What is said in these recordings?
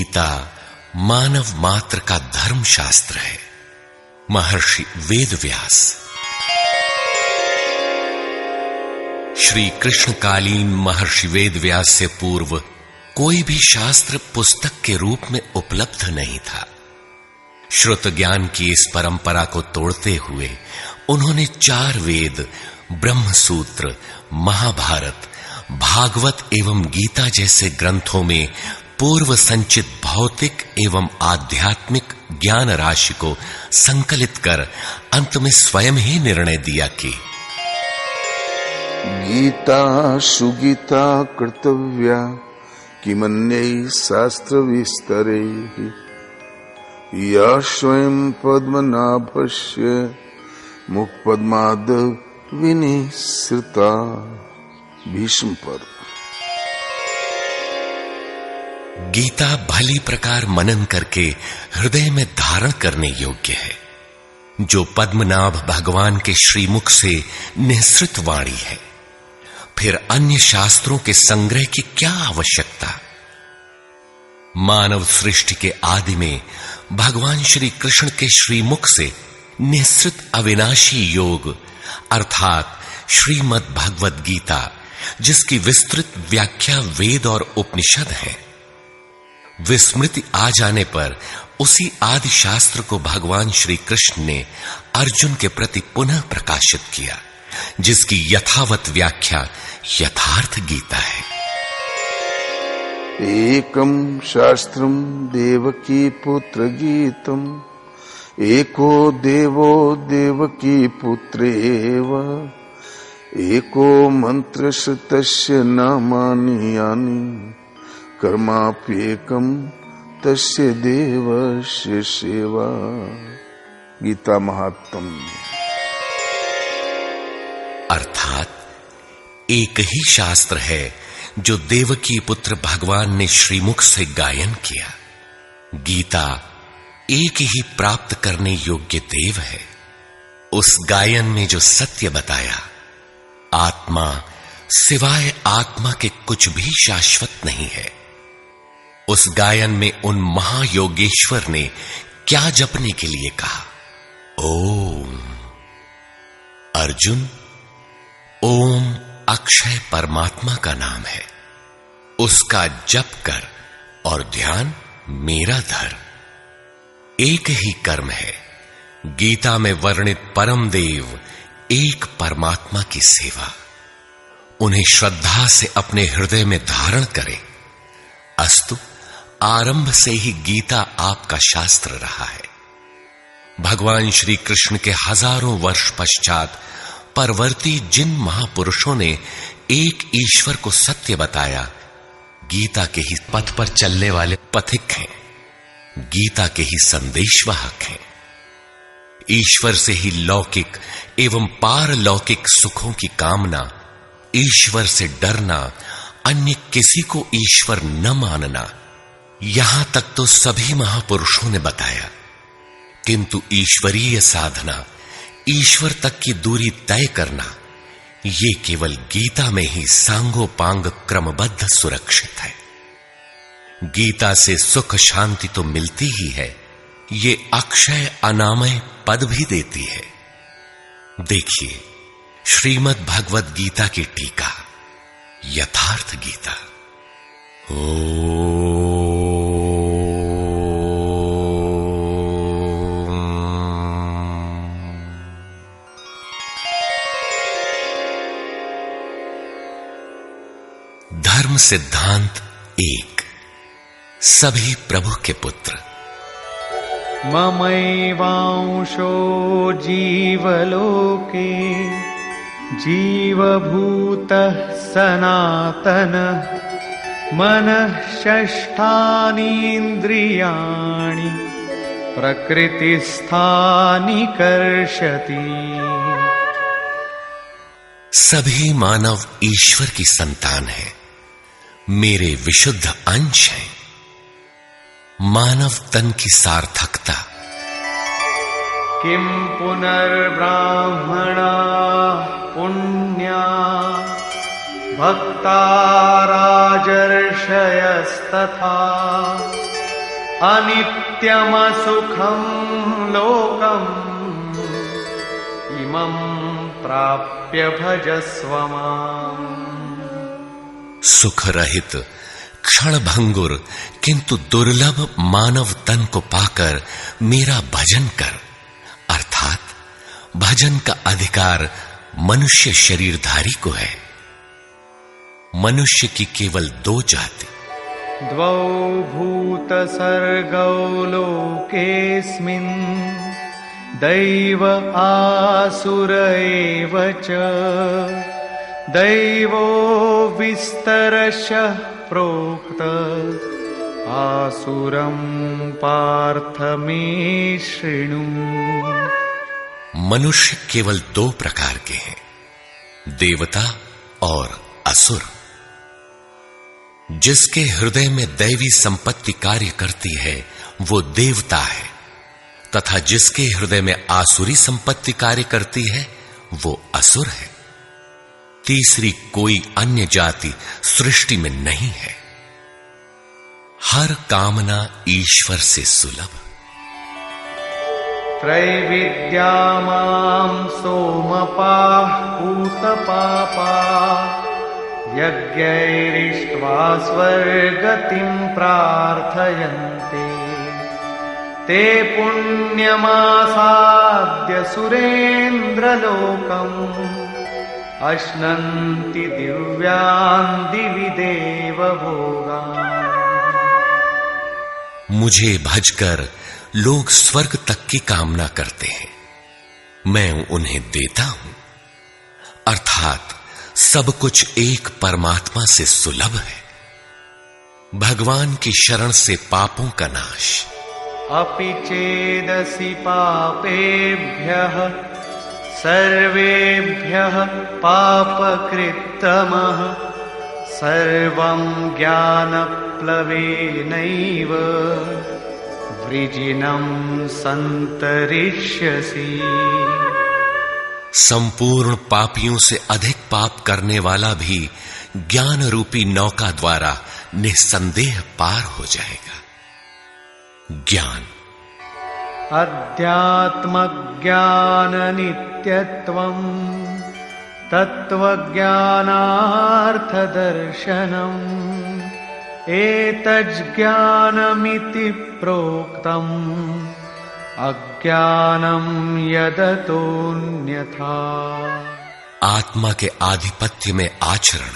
गीता मानव मात्र का धर्म शास्त्र है। महर्षि वेदव्यास। श्री कृष्णकालीन महर्षि वेदव्यास से पूर्व कोई भी शास्त्र पुस्तक के रूप में उपलब्ध नहीं था। श्रुत ज्ञान की इस परंपरा को तोड़ते हुए उन्होंने 4 वेद, ब्रह्म सूत्र, महाभारत, भागवत एवं गीता जैसे ग्रंथों में पूर्व संचित भौतिक एवं आध्यात्मिक ज्ञान राशि को संकलित कर अंत में स्वयं ही निर्णय दिया कि गीता सुगीता कर्तव्या किमन्यै शास्त्र विस्तरे या स्वयं पद्मनाभस्य मुखपद्माद विनिसृता। भीष्म पर्व। गीता भली प्रकार मनन करके हृदय में धारण करने योग्य है, जो पद्मनाभ भगवान के श्रीमुख से निःसृत वाणी है। फिर अन्य शास्त्रों के संग्रह की क्या आवश्यकता? मानव सृष्टि के आदि में भगवान श्री कृष्ण के श्रीमुख से निःसृत अविनाशी योग अर्थात श्रीमद् भगवद गीता, जिसकी विस्तृत व्याख्या वेद और उपनिषद है, विस्मृति आ जाने पर उसी आदि शास्त्र को भगवान श्री कृष्ण ने अर्जुन के प्रति पुनः प्रकाशित किया, जिसकी यथावत व्याख्या यथार्थ गीता है। एकम शास्त्रम देवकी पुत्र गीतम एको देवो देवकी पुत्रेव एको मंत्र तस्य नामानि यानि कर्माप्येकम तस्य देवस्य सेवा। गीता महात्म्य। अर्थात एक ही शास्त्र है जो देवकी पुत्र भगवान ने श्रीमुख से गायन किया। गीता एक ही प्राप्त करने योग्य देव है। उस गायन में जो सत्य बताया, आत्मा सिवाय आत्मा के कुछ भी शाश्वत नहीं है। उस गायन में उन महायोगेश्वर ने क्या जपने के लिए कहा? ओम। अर्जुन, ओम अक्षय परमात्मा का नाम है, उसका जप कर और ध्यान मेरा धर। एक ही कर्म है। गीता में वर्णित परम देव एक परमात्मा की सेवा। उन्हें श्रद्धा से अपने हृदय में धारण करें। अस्तु, आरंभ से ही गीता आपका शास्त्र रहा है। भगवान श्री कृष्ण के हजारों वर्ष पश्चात परवर्ती जिन महापुरुषों ने एक ईश्वर को सत्य बताया, गीता के ही पथ पर चलने वाले पथिक हैं, गीता के ही संदेशवाहक हैं। ईश्वर से ही लौकिक एवं पारलौकिक सुखों की कामना, ईश्वर से डरना, अन्य किसी को ईश्वर न मानना, यहां तक तो सभी महापुरुषों ने बताया। किंतु ईश्वरीय साधना, ईश्वर तक की दूरी तय करना, ये केवल गीता में ही सांगोपांग क्रमबद्ध सुरक्षित है। गीता से सुख शांति तो मिलती ही है, ये अक्षय अनामय पद भी देती है। देखिए श्रीमद् भगवद गीता की टीका, यथार्थ गीता। धर्म सिद्धांत 1। सभी प्रभु के पुत्र। ममैवांशो जीवलोके जीवभूतः सनातनः मनः षष्ठानीन्द्रियाणि प्रकृतिस्थानि कर्षति। सभी मानव ईश्वर की संतान है, मेरे विशुद्ध अंश हैं। मानव तन की सार्थकता। किम पुनर्ब्राह्मणा पुण्या भक्ता राजर्षयस्तथा अनित्यमसुखं लोकम् इमं प्राप्य भजस्व माम्। सुख रहित क्षण भंगुर किंतु दुर्लभ मानव तन को पाकर मेरा भजन कर, अर्थात भजन का अधिकार मनुष्य शरीरधारी को है। मनुष्य की केवल दो जाति, द्वौ भूत सर्गौ लोकेऽस्मिन् दैव आसुर एव च। दैवो विस्तरशः प्रोक्त आसुरं पार्थ मे शृणु। मनुष्य केवल दो प्रकार के हैं, देवता और असुर। जिसके हृदय में दैवी संपत्ति कार्य करती है वो देवता है, तथा जिसके हृदय में आसुरी संपत्ति कार्य करती है वो असुर है। तीसरी कोई अन्य जाति सृष्टि में नहीं है। हर कामना ईश्वर से सुलभ। त्रैविद्या मां सोमपाः पूतपापाः यज्ञैरिष्ट्वा स्वर्गतिं प्रार्थयन्ते। ते पुण्यमासाद्य सुरेन्द्रलोकम् अश्नन्ति दिव्यान् दिवि देवभोगान्। मुझे भजकर लोग स्वर्ग तक की कामना करते हैं, मैं उन्हें देता हूं। अर्थात सब कुछ एक परमात्मा से सुलभ है। भगवान की शरण से पापों का नाश। अपि चेदसि पापेभ्यः सर्वेभ्यः पापकृत्तमः सर्वं ज्ञानप्लवेनैव वृजिनं सन्तरिष्यसि। संपूर्ण पापियों से अधिक पाप करने वाला भी ज्ञान रूपी नौका द्वारा निस्संदेह पार हो जाएगा। ज्ञान अध्यात्मज्ञाननित्यत्वं तत्त्वज्ञानार्थदर्शनम् एतज्ज्ञानमिति प्रोक्तम् अज्ञानं यदतोऽन्यथा। आत्मा के आधिपत्य में आचरण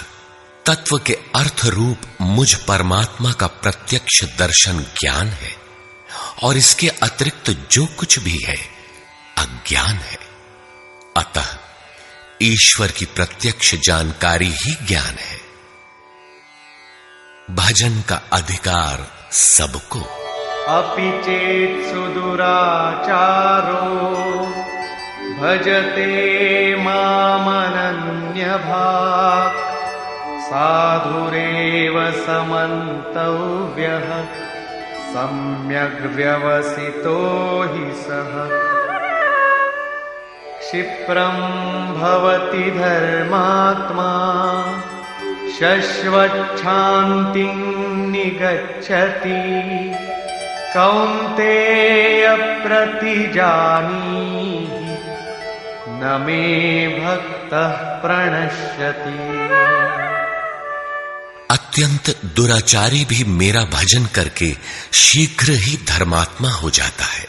तत्व के अर्थ रूप मुझ परमात्मा का प्रत्यक्ष दर्शन ज्ञान है, और इसके अतिरिक्त जो कुछ भी है अज्ञान है। अतः ईश्वर की प्रत्यक्ष जानकारी ही ज्ञान है। भजन का अधिकार सबको। अपि चेत् सुदुराचारो भजते मामनन्यभाक् साधुरेव समन्तव्यः सम्यग् व्यवसितो हि सः। क्षिप्रं भवति धर्मात्मा शश्वच्छान्तिं निगच्छति कौन्तेय प्रतिजानीहि न मे भक्तः प्रणश्यति। अत्यंत दुराचारी भी मेरा भजन करके शीघ्र ही धर्मात्मा हो जाता है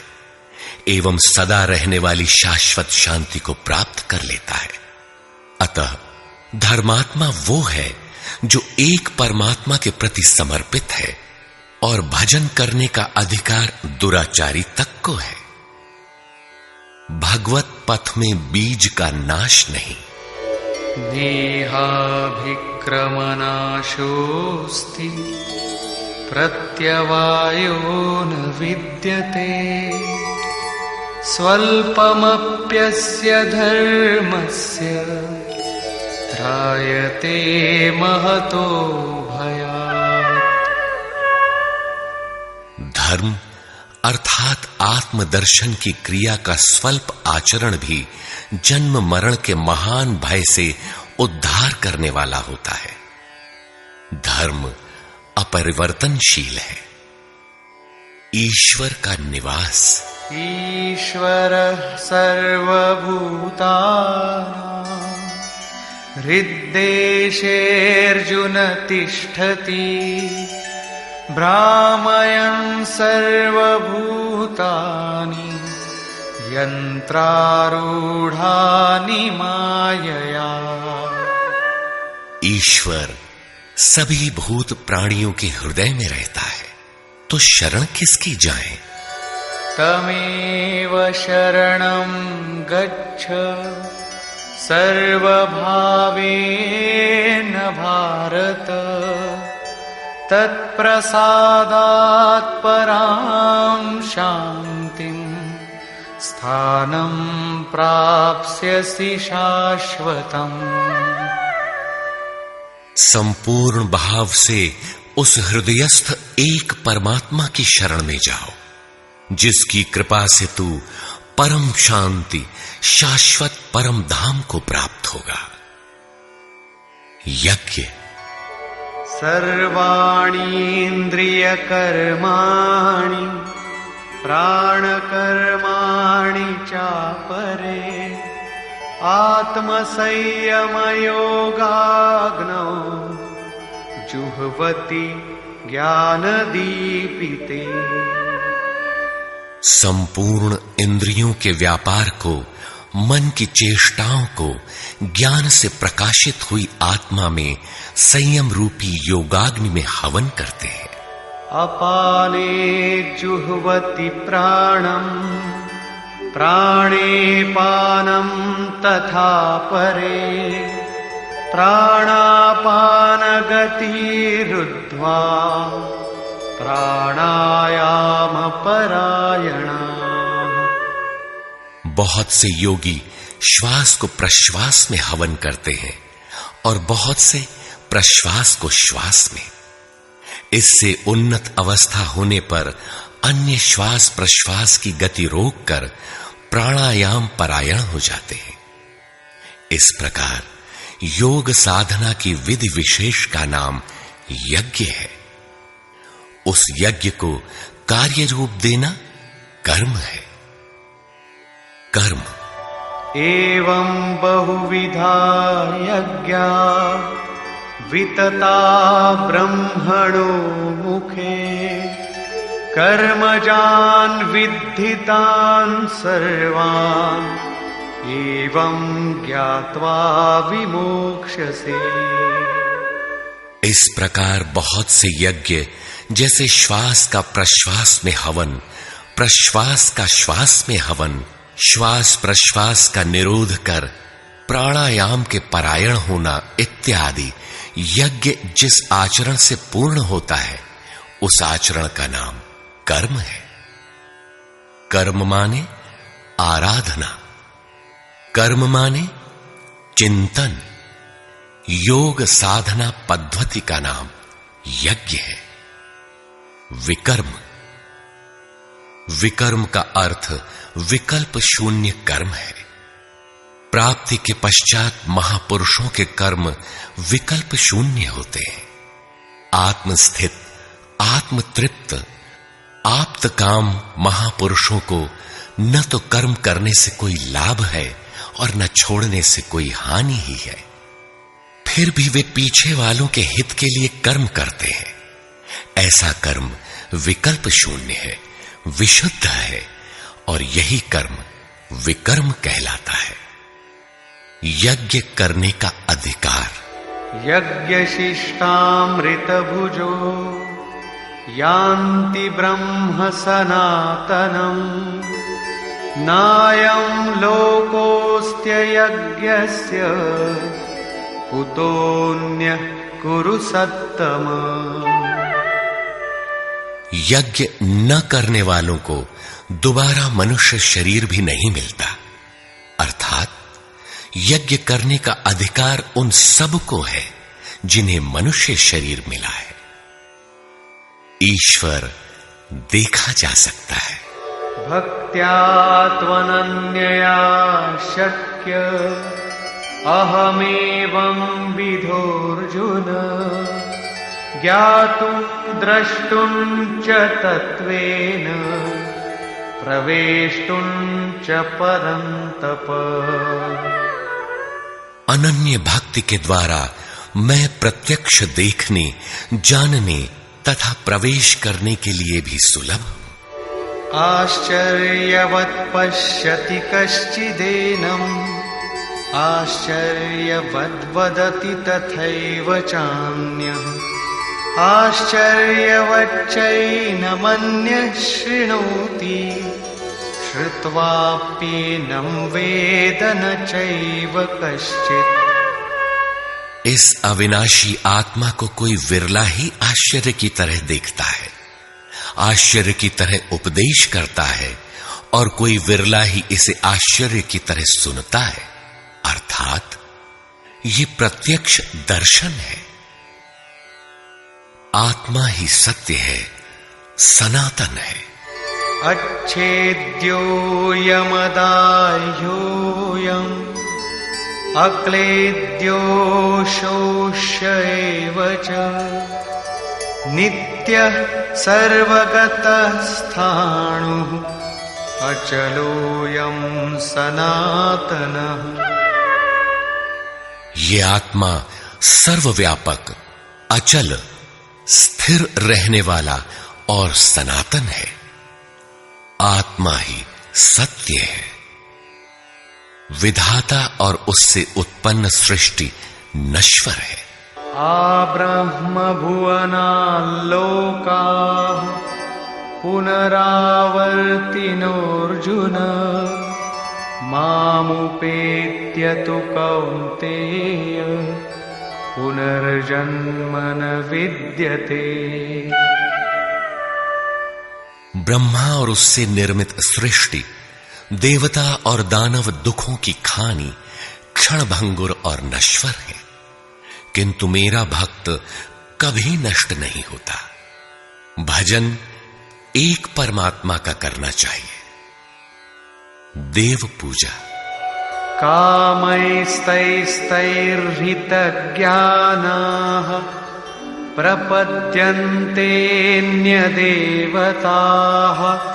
एवं सदा रहने वाली शाश्वत शांति को प्राप्त कर लेता है। अतः धर्मात्मा वो है जो एक परमात्मा के प्रति समर्पित है, और भजन करने का अधिकार दुराचारी तक को है। भगवत पथ में बीज का नाश नहीं। नेहाभिक्रमनाशोऽस्ति प्रत्यवायो न विद्यते स्वल्पमप्यस्य धर्मस्य त्रायते महतो भयात्। धर्म अर्थात आत्मदर्शन की क्रिया का स्वल्प आचरण भी जन्म मरण के महान भय से उद्धार करने वाला होता है। धर्म अपरिवर्तनशील है। ईश्वर का निवास। ईश्वरः सर्वभूतानां हृद्देशेऽर्जुन तिष्ठति भ्रामयन् सर्वभूतानि यन्त्रारूढानि मायया। ईश्वर सभी भूत प्राणियों के हृदय में रहता है, तो शरण किसकी जाएं? तमेव शरणं गच्छ सर्वभावेन भारत तत्प्रसादात् परां शान्तिं स्थानं प्राप्स्यसि शाश्वतम्। संपूर्ण भाव से उस हृदयस्थ एक परमात्मा की शरण में जाओ, जिसकी कृपा से तू परम शांति शाश्वत परम धाम को प्राप्त होगा। यज्ञ। सर्वाणीन्द्रियकर्माणि प्राणकर्माणि चापरे आत्मसंयमयोगाग्नौ जुह्वति ज्ञानदीपिते। संपूर्ण इंद्रियों के व्यापार को, मन की चेष्टाओं को ज्ञान से प्रकाशित हुई आत्मा में संयम रूपी योगाग्नि में हवन करते हैं। अपाने जुह्वति प्राणं प्राणे पानं तथा परे प्राणापानगतिरुद्ध्वा प्राणायाम परायणा। बहुत से योगी श्वास को प्रश्वास में हवन करते हैं और बहुत से प्रश्वास को श्वास में। इससे उन्नत अवस्था होने पर अन्य श्वास प्रश्वास की गति रोककर प्राणायाम परायण हो जाते हैं। इस प्रकार योग साधना की विधि विशेष का नाम यज्ञ है। उस यज्ञ को कार्य रूप देना कर्म है। कर्म। एवं बहुविधा यज्ञा वितता ब्रह्मणो मुखे कर्मजान् विद्धितान् सर्वान् एवं ज्ञात्वा विमोक्ष्यसे। इस प्रकार बहुत से यज्ञ, जैसे श्वास का प्रश्वास में हवन, प्रश्वास का श्वास में हवन, श्वास प्रश्वास का निरोध कर प्राणायाम के परायण होना इत्यादि यज्ञ जिस आचरण से पूर्ण होता है, उस आचरण का नाम कर्म है। कर्म माने आराधना, कर्म माने चिंतन। योग साधना पद्धति का नाम यज्ञ है। विकर्म। विकर्म का अर्थ विकल्प शून्य कर्म है। प्राप्ति के पश्चात महापुरुषों के कर्म विकल्प शून्य होते हैं। आत्मस्थित, आत्मतृप्त, आप्त काम महापुरुषों को न तो कर्म करने से कोई लाभ है और न छोड़ने से कोई हानि ही है। फिर भी वे पीछे वालों के हित के लिए कर्म करते हैं। ऐसा कर्म विकल्प शून्य है, विशुद्ध है, और यही कर्म विकर्म कहलाता है। यज्ञ करने का अधिकार। यज्ञशिष्टामृत भुजो यान्ति ब्रह्म सनातनम् नायं लोकोऽस्त्य यज्ञस्य कुतोऽन्यः कुरु सत्तम। यज्ञ न करने वालों को दोबारा मनुष्य शरीर भी नहीं मिलता। अर्थात यज्ञ करने का अधिकार उन सब को है जिन्हें मनुष्य शरीर मिला है। ईश्वर देखा जा सकता है। भक्त्या त्वनन्यया शक्य अहमेवं विधोर्जुन ज्ञातुं द्रष्टुं च तत्त्वेन प्रवेष्टुं च परन्तप। अनन्य भक्ति के द्वारा मैं प्रत्यक्ष देखने, जानने तथा प्रवेश करने के लिए भी सुलभ हूं। आश्चर्यवत् पश्यति कश्चिदेनम्, आश्चर्यवद् वदति तथैव चान्यः, आश्चर्यवच्चैनमन्यः शृणोति, श्रुत्वाप्येनं वेद न चैव कश्चित्। इस अविनाशी आत्मा को कोई विरला ही आश्चर्य की तरह देखता है, आश्चर्य की तरह उपदेश करता है, और कोई विरला ही इसे आश्चर्य की तरह सुनता है। अर्थात ये प्रत्यक्ष दर्शन है। आत्मा ही सत्य है, सनातन है। अच्छेद्योऽयमदाह्योऽयम् अक्लेद्यो शोष्य एव च, नित्यः सर्वगतः स्थाणुः अचलोऽयं सनातनः। ये आत्मा सर्वव्यापक, अचल, स्थिर रहने वाला और सनातन है। आत्मा ही सत्य है। विधाता और उससे उत्पन्न सृष्टि नश्वर है। आब्रह्म भुवनाल्लोकाः पुनरावर्तिनोऽर्जुन, मामुपेत्य तु कौन्तेय पुनर्जन्म न विद्यते। ब्रह्मा और उससे निर्मित सृष्टि, देवता और दानव दुखों की खानी, क्षणभंगुर और नश्वर है, किंतु मेरा भक्त कभी नष्ट नहीं होता। भजन एक परमात्मा का करना चाहिए। देव पूजा। कामैस्तैस्तैर्हितज्ञानाः प्रपद्यन्तेऽन्यदेवताः,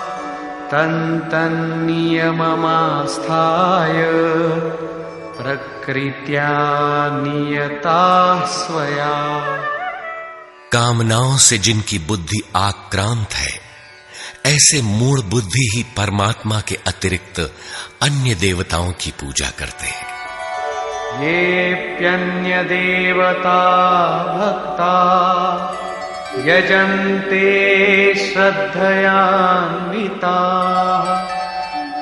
तन्तन्नियममास्थाय प्रकृत्या नियताः स्वया। कामनाओं से जिनकी बुद्धि आक्रांत है, ऐसे मूढ़ बुद्धि ही परमात्मा के अतिरिक्त अन्य देवताओं की पूजा करते हैं। येऽप्यन्यदेवता भक्ता यजन्ते श्रद्धयान्विताः,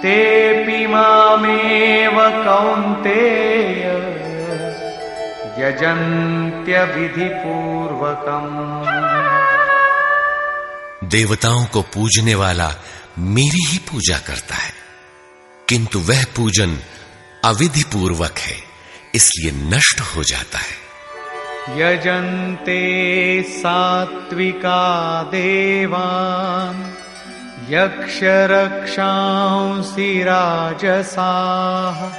तेऽपि मामेव कौन्तेय यजन्त्यविधिपूर्वकम्। देवताओं को पूजने वाला मेरी ही पूजा करता है, किंतु वह पूजन अविधि पूर्वक है, इसलिए नष्ट हो जाता है। यजन्ते सात्विका देवान् यक्षरक्षांसि राजसाः,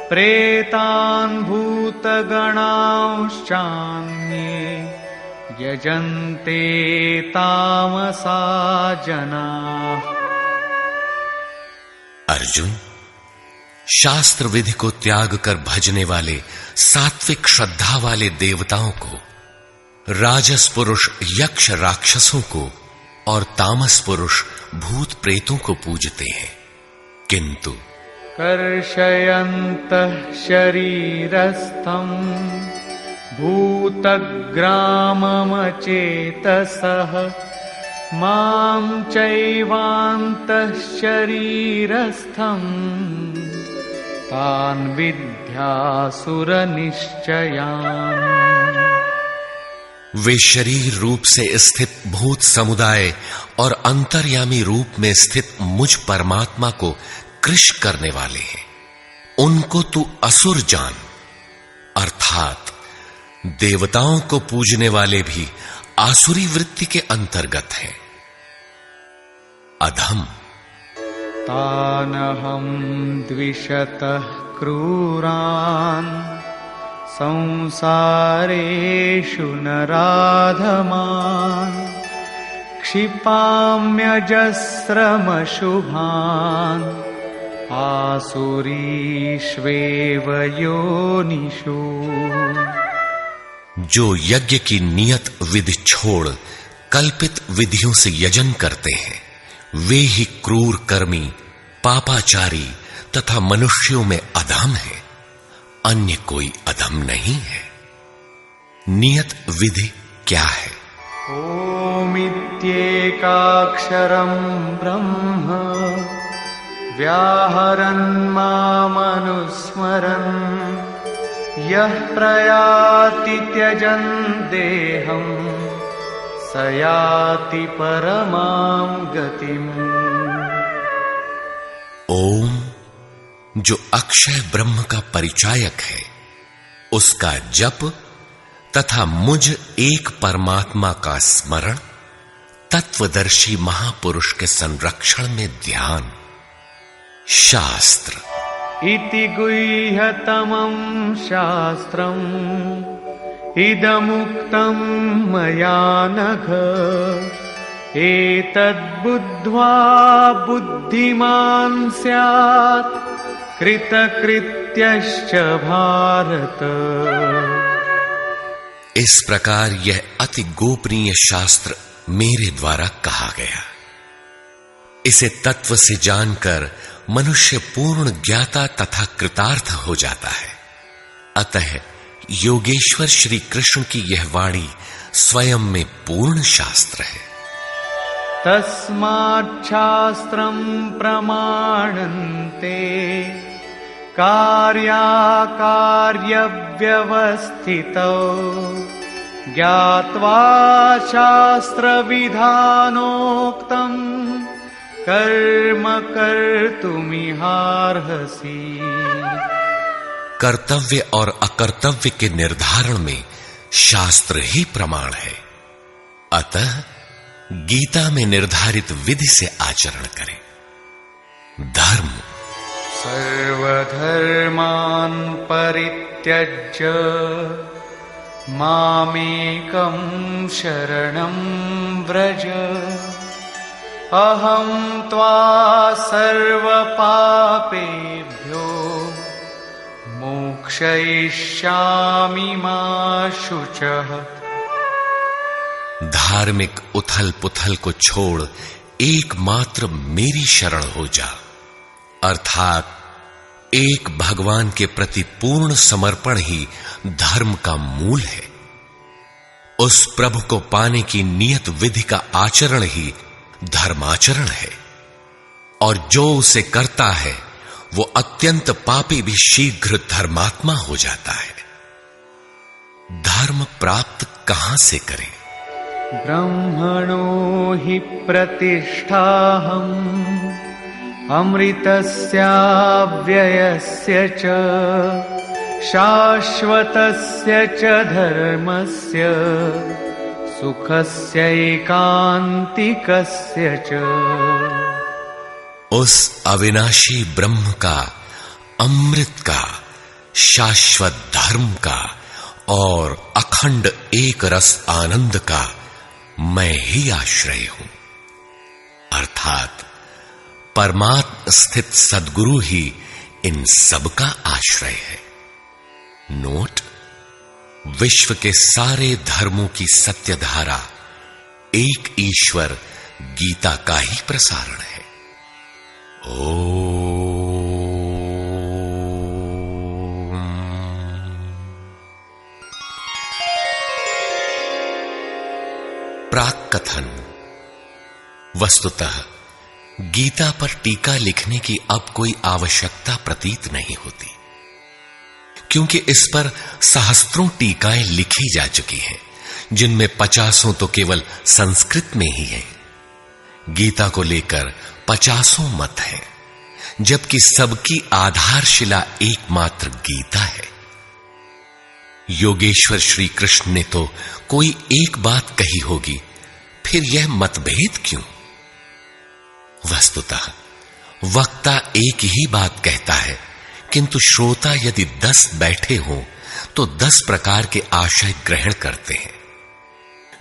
प्रेतान् भूतगणांश्चान्ये यजन्ते तामसा जनाः। अर्जुन, शास्त्र विधि को त्याग कर भजने वाले सात्विक श्रद्धा वाले देवताओं को, राजस पुरुष यक्ष राक्षसों को और तामस पुरुष भूत प्रेतों को पूजते हैं, किंतु कर्षयन्तः शरीरस्थम् भूतग्राममचेतसः, मां चैवान्तः शरीरस्थम् तान् विद्यासुरनिश्चयान्। वे शरीर रूप से स्थित भूत समुदाय और अंतर्यामी रूप में स्थित मुझ परमात्मा को कृश करने वाले हैं। उनको तू असुर जान। अर्थात देवताओं को पूजने वाले भी आसुरी वृत्ति के अंतर्गत हैं। अधम। तानहं द्विषतः क्रूरान् संसारेषु नराधमान् क्षिपाम्यजस्रमशुभान् आसुरीष्वेव योनिषु। जो यज्ञ की नियत विधि छोड़ कल्पित विधियों से यजन करते हैं, वे ही क्रूर कर्मी, पापाचारी तथा मनुष्यों में अधम है। अन्य कोई अधम नहीं है। नियत विधि क्या है? ओमित्येकाक्षरं ब्रह्म व्याहरन् मामनुस्मरन् यः प्रयाति त्यजन् देहं स याति परमां गतिम्। ओम जो अक्षय ब्रह्म का परिचायक है, उसका जप तथा मुझ एक परमात्मा का स्मरण, तत्वदर्शी महापुरुष के संरक्षण में ध्यान। शास्त्र इति गुह्यतमं शास्त्रम् इदमुक्तं मया नघ एतद्बुद्ध्वा बुद्धिमान् स्यात् कृतकृत्यश्च भारत। इस प्रकार यह अति गोपनीय शास्त्र मेरे द्वारा कहा गया। इसे तत्व से जानकर मनुष्य पूर्ण ज्ञाता तथा कृतार्थ हो जाता है। अतः योगेश्वर श्री कृष्ण की यह वाणी स्वयं में पूर्ण शास्त्र है। तस्माच्छास्त्रं प्रमाणन्ते कार्याकार्यव्यवस्थितौ ज्ञात्वा शास्त्रविधानोक्तं कर्म कर्तुमिहार्हसि। कर्तव्य और अकर्तव्य के निर्धारण में शास्त्र ही प्रमाण है। अतः गीता में निर्धारित विधि से आचरण करें। धर्म सर्वधर्मान् परित्यज्य मामेकं शरणं व्रज अहं त्वा सर्वपापेभ्यो मोक्षयिष्यामि मा शुचः। धार्मिक उथल पुथल को छोड़ एकमात्र मेरी शरण हो जा, अर्थात एक भगवान के प्रति पूर्ण समर्पण ही धर्म का मूल है। उस प्रभु को पाने की नियत विधि का आचरण ही धर्माचरण है, और जो उसे करता है वो अत्यंत पापी भी शीघ्र धर्मात्मा हो जाता है। धर्म प्राप्त कहां से करें? ब्रह्मणो हि प्रतिष्ठाहम् अमृतस्याव्ययस्य च शाश्वतस्य च धर्मस्य सुखस्यैकान्तिकस्य च। उस अविनाशी ब्रह्म का, अमृत का, शाश्वत धर्म का और अखंड एक रस आनंद का मैं ही आश्रय हूं, अर्थात परमात्म स्थित सद्गुरु ही इन सब का आश्रय है। नोट: विश्व के सारे धर्मों की सत्य धारा एक ईश्वर गीता का ही प्रसारण है। प्राक कथन। वस्तुतः गीता पर टीका लिखने की अब कोई आवश्यकता प्रतीत नहीं होती, क्योंकि इस पर सहस्त्रों टीकाएं लिखी जा चुकी हैं, जिनमें 50 तो केवल संस्कृत में ही हैं। गीता को लेकर 50 मत हैं, जबकि सबकी आधारशिला एकमात्र गीता है। योगेश्वर श्री कृष्ण ने तो कोई एक बात कही होगी, फिर यह मतभेद क्यों? वस्तुतः वक्ता एक ही बात कहता है, किंतु श्रोता यदि 10 बैठे हों तो 10 प्रकार के आशय ग्रहण करते हैं।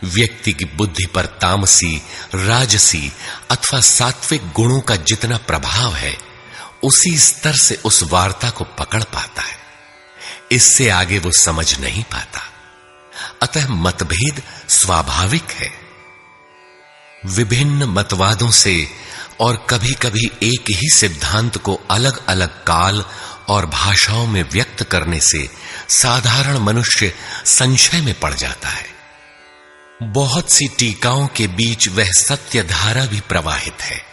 व्यक्ति की बुद्धि पर तामसी, राजसी अथवा सात्विक गुणों का जितना प्रभाव है, उसी स्तर से उस वार्ता को पकड़ पाता है। इससे आगे वो समझ नहीं पाता। अतः मतभेद स्वाभाविक है। विभिन्न मतवादों से और कभी-कभी एक ही सिद्धांत को अलग-अलग काल और भाषाओं में व्यक्त करने से साधारण मनुष्य संशय में पड़ जाता है। बहुत सी टीकाओं के बीच वह सत्य धारा भी प्रवाहित है,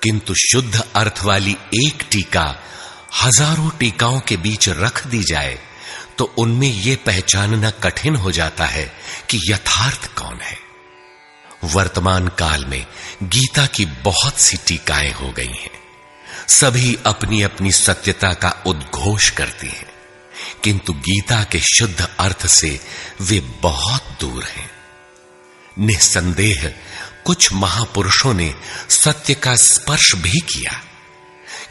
किंतु शुद्ध अर्थ वाली एक टीका हजारों टीकाओं के बीच रख दी जाए तो उनमें यह पहचानना कठिन हो जाता है कि यथार्थ कौन है। वर्तमान काल में गीता की बहुत सी टीकाएं हो गई हैं। सभी अपनी अपनी सत्यता का उद्घोष करती हैं, किंतु गीता के शुद्ध अर्थ से वे बहुत दूर हैं। निस्संदेह कुछ महापुरुषों ने सत्य का स्पर्श भी किया,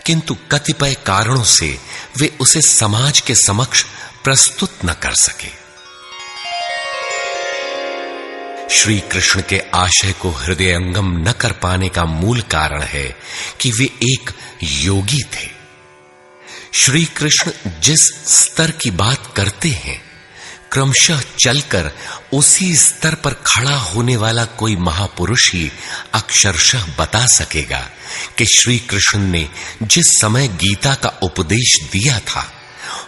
किंतु कतिपय कारणों से वे उसे समाज के समक्ष प्रस्तुत न कर सके। श्री कृष्ण के आशय को हृदयंगम न कर पाने का मूल कारण है कि वे एक योगी थे। श्री कृष्ण जिस स्तर की बात करते हैं, क्रमशः चलकर उसी स्तर पर खड़ा होने वाला कोई महापुरुष ही अक्षरशः बता सकेगा कि श्री कृष्ण ने जिस समय गीता का उपदेश दिया था,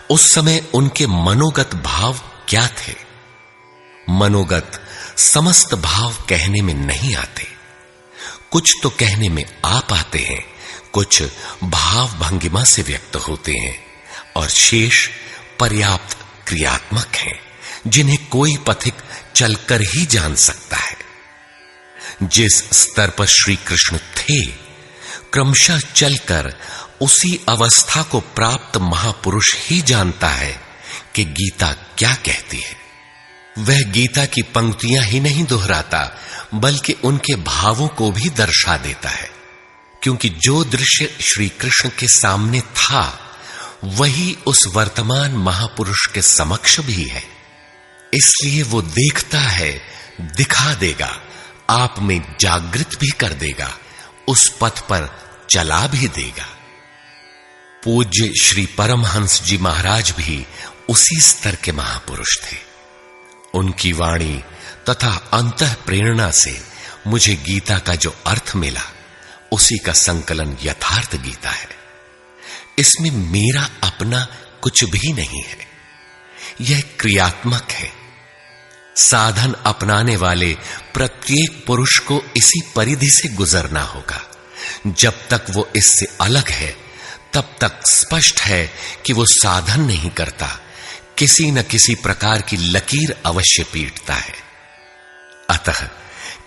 उस समय उनके मनोगत भाव क्या थे। मनोगत समस्त भाव कहने में नहीं आते। कुछ तो कहने में आ पाते हैं, कुछ भाव भंगिमा से व्यक्त होते हैं, और शेष पर्याप्त क्रियात्मक हैं, जिन्हें कोई पथिक चलकर ही जान सकता है। जिस स्तर पर श्री कृष्ण थे, क्रमशः चलकर उसी अवस्था को प्राप्त महापुरुष ही जानता है कि गीता क्या कहती है। वह गीता की पंक्तियां ही नहीं दोहराता, बल्कि उनके भावों को भी दर्शा देता है, क्योंकि जो दृश्य श्री कृष्ण के सामने था, वही उस वर्तमान महापुरुष के समक्ष भी है। इसलिए वो देखता है, दिखा देगा, आप में जागृत भी कर देगा, उस पथ पर चला भी देगा। पूज्य श्री परमहंस जी महाराज भी उसी स्तर के महापुरुष थे। उनकी वाणी तथा अंतः प्रेरणा से मुझे गीता का जो अर्थ मिला, उसी का संकलन यथार्थ गीता है। इसमें मेरा अपना कुछ भी नहीं है। यह क्रियात्मक है। साधन अपनाने वाले प्रत्येक पुरुष को इसी परिधि से गुजरना होगा। जब तक वो इससे अलग है, तब तक स्पष्ट है कि वो साधन नहीं करता, किसी न किसी प्रकार की लकीर अवश्य पीटता है। अतः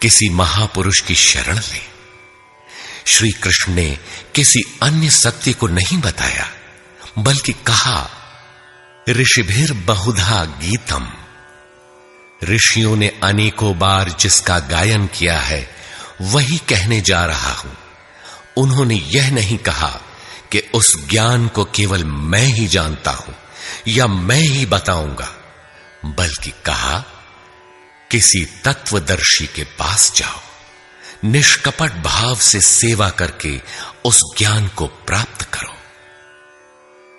किसी महापुरुष की शरण ले। श्री कृष्ण ने किसी अन्य सत्य को नहीं बताया, बल्कि कहा, ऋषिभिर बहुधा गीतम। ऋषियों ने अनेकों बार जिसका गायन किया है, वही कहने जा रहा हूं। उन्होंने यह नहीं कहा कि उस ज्ञान को केवल मैं ही जानता हूं या मैं ही बताऊंगा, बल्कि कहा, किसी तत्वदर्शी के पास जाओ, निष्कपट भाव से सेवा करके उस ज्ञान को प्राप्त करो।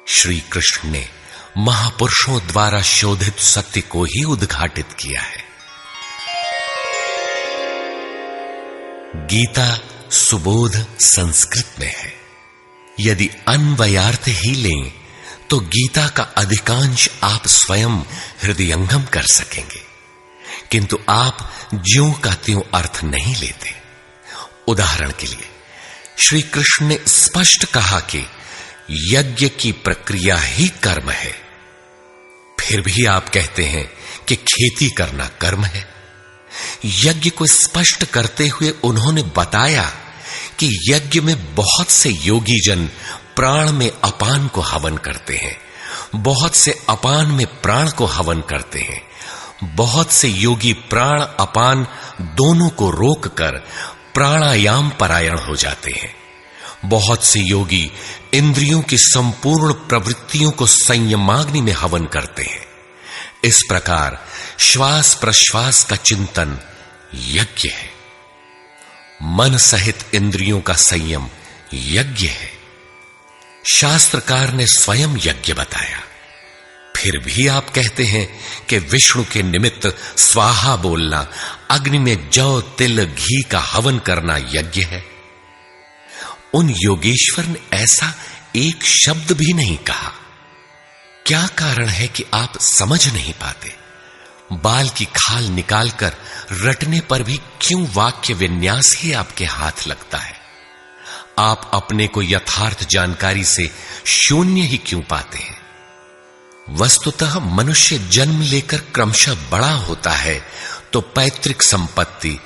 श्री कृष्ण ने महापुरुषों द्वारा शोधित सत्य को ही उद्घाटित किया है। गीता सुबोध संस्कृत में है। यदि अन्वयार्थ ही लें तो गीता का अधिकांश आप स्वयं हृदयंगम कर सकेंगे, किंतु आप ज्यों का त्यों अर्थ नहीं लेते। उदाहरण के लिए श्री कृष्ण ने स्पष्ट कहा कि यज्ञ की प्रक्रिया ही कर्म है, फिर भी आप कहते हैं कि खेती करना कर्म है। यज्ञ को स्पष्ट करते हुए उन्होंने बताया कि यज्ञ में बहुत से योगी जन प्राण में अपान को हवन करते हैं, बहुत से अपान में प्राण को हवन करते हैं, बहुत से योगी प्राण अपान दोनों को रोककर प्राणायाम परायण हो जाते हैं, बहुत से योगी इंद्रियों की संपूर्ण प्रवृत्तियों को संयमाग्नि में हवन करते हैं, इस प्रकार श्वास प्रश्वास का चिंतन यज्ञ है। मन सहित इंद्रियों का संयम यज्ञ है। शास्त्रकार ने स्वयं यज्ञ बताया, फिर भी आप कहते हैं कि विष्णु के निमित्त स्वाहा बोलना, अग्नि में जौ तिल घी का हवन करना यज्ञ है। उन योगेश्वर ने ऐसा एक शब्द भी नहीं कहा। क्या कारण है कि आप समझ नहीं पाते? बाल की खाल निकालकर रटने पर भी क्यों वाक्य विन्यास ही आपके हाथ लगता है? आप अपने को यथार्थ जानकारी से शून्य ही क्यों पाते हैं? वस्तुतः मनुष्य जन्म लेकर क्रमशः बड़ा होता है तो पैतृक संपत्ति,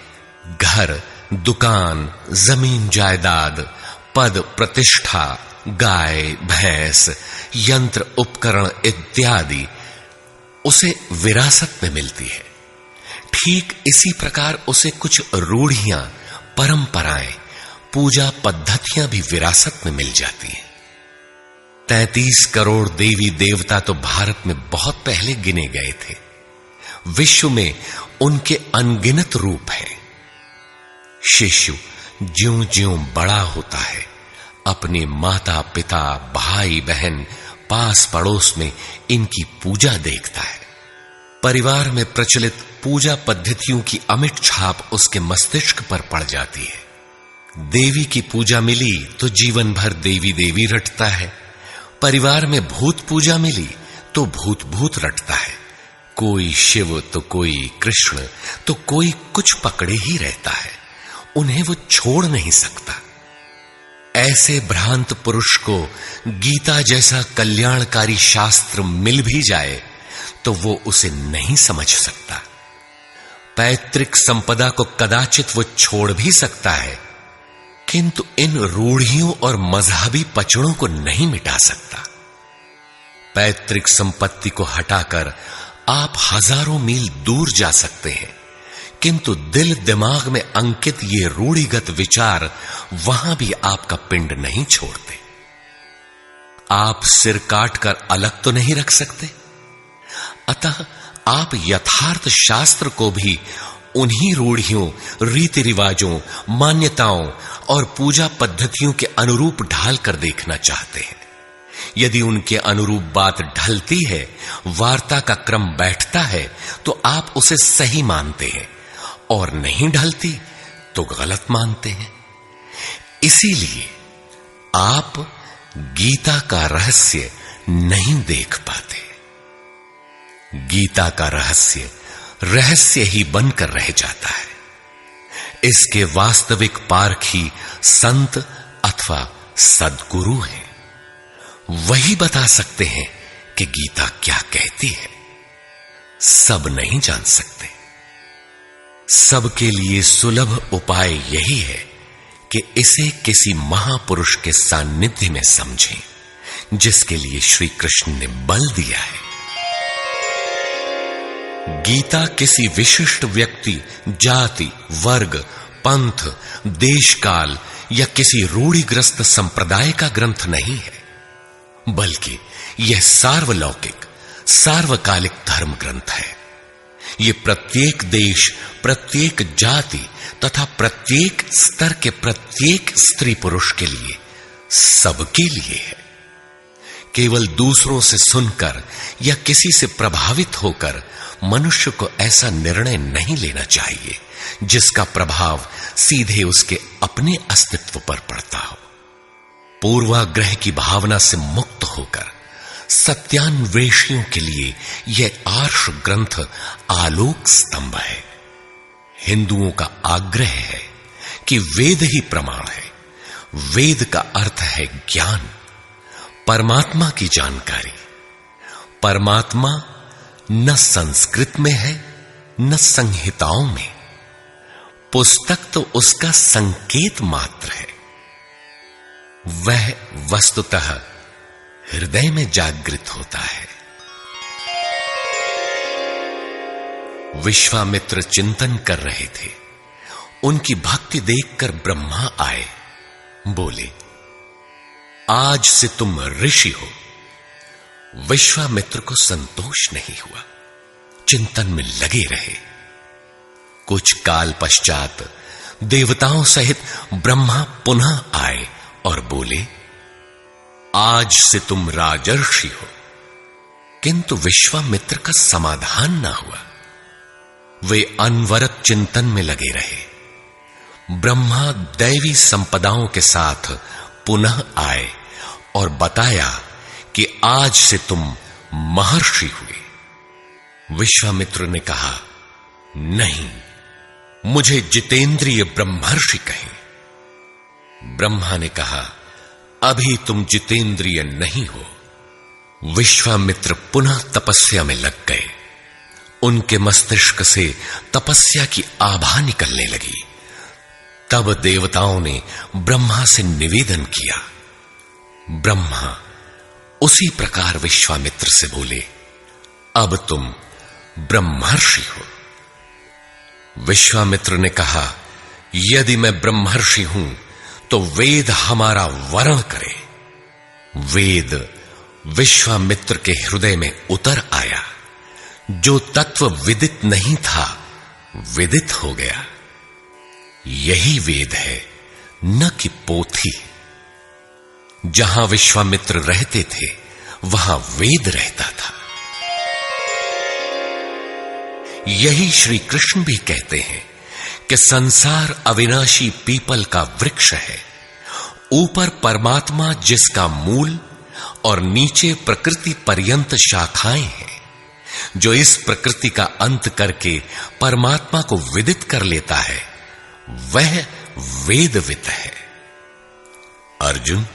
घर, दुकान, जमीन जायदाद, पद प्रतिष्ठा, गाय भैंस, यंत्र उपकरण इत्यादि उसे विरासत में मिलती है। ठीक इसी प्रकार उसे कुछ रूढ़ियां, परंपराएं, पूजा पद्धतियां भी विरासत में मिल जाती हैं। 33 करोड़ देवी देवता तो भारत में बहुत पहले गिने गए थे। विश्व में उनके अनगिनत रूप हैं। शिशु ज्यों-ज्यों बड़ा होता है, अपने माता पिता, भाई बहन, पास पड़ोस में इनकी पूजा देखता है। परिवार में प्रचलित पूजा पद्धतियों की अमिट छाप उसके मस्तिष्क पर पड़ जाती है। देवी की पूजा मिली तो जीवन भर देवी देवी रटता है। परिवार में भूत पूजा मिली तो भूत भूत रटता है। कोई शिव तो कोई कृष्ण तो कोई कुछ पकड़े ही रहता है। उन्हें वो छोड़ नहीं सकता। ऐसे भ्रांत पुरुष को गीता जैसा कल्याणकारी शास्त्र मिल भी जाए तो वो उसे नहीं समझ सकता। पैतृक संपदा को कदाचित वो छोड़ भी सकता है, किंतु इन रूढ़ियों और मजहबी पचड़ों को नहीं मिटा सकता। पैतृक संपत्ति को हटाकर आप हजारों मील दूर जा सकते हैं, किंतु दिल दिमाग में अंकित ये रूढ़िगत विचार वहां भी आपका पिंड नहीं छोड़ते। आप सिर काटकर अलग तो नहीं रख सकते। अतः आप यथार्थ शास्त्र को भी उन्हीं रूढ़ियों, रीति रिवाजों, मान्यताओं और पूजा पद्धतियों के अनुरूप ढाल कर देखना चाहते हैं। यदि उनके अनुरूप बात ढलती है, वार्ता का क्रम बैठता है, तो आप उसे सही मानते हैं, और नहीं ढलती तो गलत मानते हैं। इसीलिए आप गीता का रहस्य नहीं देख पाते। गीता का रहस्य रहस्य ही बनकर रह जाता है। इसके वास्तविक पारखी संत अथवा सद्गुरु हैं। वही बता सकते हैं कि गीता क्या कहती है। सब नहीं जान सकते। सबके लिए सुलभ उपाय यही है कि इसे किसी महापुरुष के सानिध्य में समझें, जिसके लिए श्री कृष्ण ने बल दिया है। गीता किसी विशिष्ट व्यक्ति, जाति, वर्ग, पंथ, देश काल या किसी रूढ़िग्रस्त संप्रदाय का ग्रंथ नहीं है, बल्कि यह सार्वलौकिक, सार्वकालिक धर्म ग्रंथ है। यह प्रत्येक देश, प्रत्येक जाति तथा प्रत्येक स्तर के प्रत्येक स्त्री पुरुष के लिए, सबके लिए है। केवल दूसरों से सुनकर या किसी से प्रभावित होकर मनुष्य को ऐसा निर्णय नहीं लेना चाहिए जिसका प्रभाव सीधे उसके अपने अस्तित्व पर पड़ता हो। पूर्वाग्रह की भावना से मुक्त होकर सत्यान्वेषियों के लिए यह आर्ष ग्रंथ आलोक स्तंभ है। हिंदुओं का आग्रह है कि वेद ही प्रमाण है। वेद का अर्थ है ज्ञान, परमात्मा की जानकारी। परमात्मा न संस्कृत में है न संहिताओं में। पुस्तक तो उसका संकेत मात्र है। वह वस्तुतः हृदय में जागृत होता है। विश्वामित्र चिंतन कर रहे थे। उनकी भक्ति देखकर ब्रह्मा आए। बोले, आज से तुम ऋषि हो। विश्वामित्र को संतोष नहीं हुआ। चिंतन में लगे रहे। कुछ काल पश्चात देवताओं सहित ब्रह्मा पुनः आए और बोले, आज से तुम राजर्षि हो। किंतु विश्वामित्र का समाधान ना हुआ। वे अनवरत चिंतन में लगे रहे। ब्रह्मा दैवी संपदाओं के साथ पुनः आए और बताया कि आज से तुम महर्षि हुए। विश्वामित्र ने कहा, नहीं, मुझे जितेंद्रिय ब्रह्मर्षि कहें। ब्रह्मा ने कहा, अभी तुम जितेंद्रिय नहीं हो। विश्वामित्र पुनः तपस्या में लग गए। उनके मस्तिष्क से तपस्या की आभा निकलने लगी। तब देवताओं ने ब्रह्मा से निवेदन किया। ब्रह्मा उसी प्रकार विश्वामित्र से बोले, अब तुम ब्रह्मर्षि हो। विश्वामित्र ने कहा, यदि मैं ब्रह्मर्षि हूं तो वेद हमारा वरण करे। वेद विश्वामित्र के हृदय में उतर आया। जो तत्व विदित नहीं था, विदित हो गया। यही वेद है, न कि पोथी। जहां विश्वामित्र रहते थे, वहां वेद रहता था। यही श्री कृष्ण भी कहते हैं कि संसार अविनाशी पीपल का वृक्ष है। ऊपर परमात्मा जिसका मूल और नीचे प्रकृति पर्यंत शाखाएं हैं। जो इस प्रकृति का अंत करके परमात्मा को विदित कर लेता है, वह वेदवित है। अर्जुन,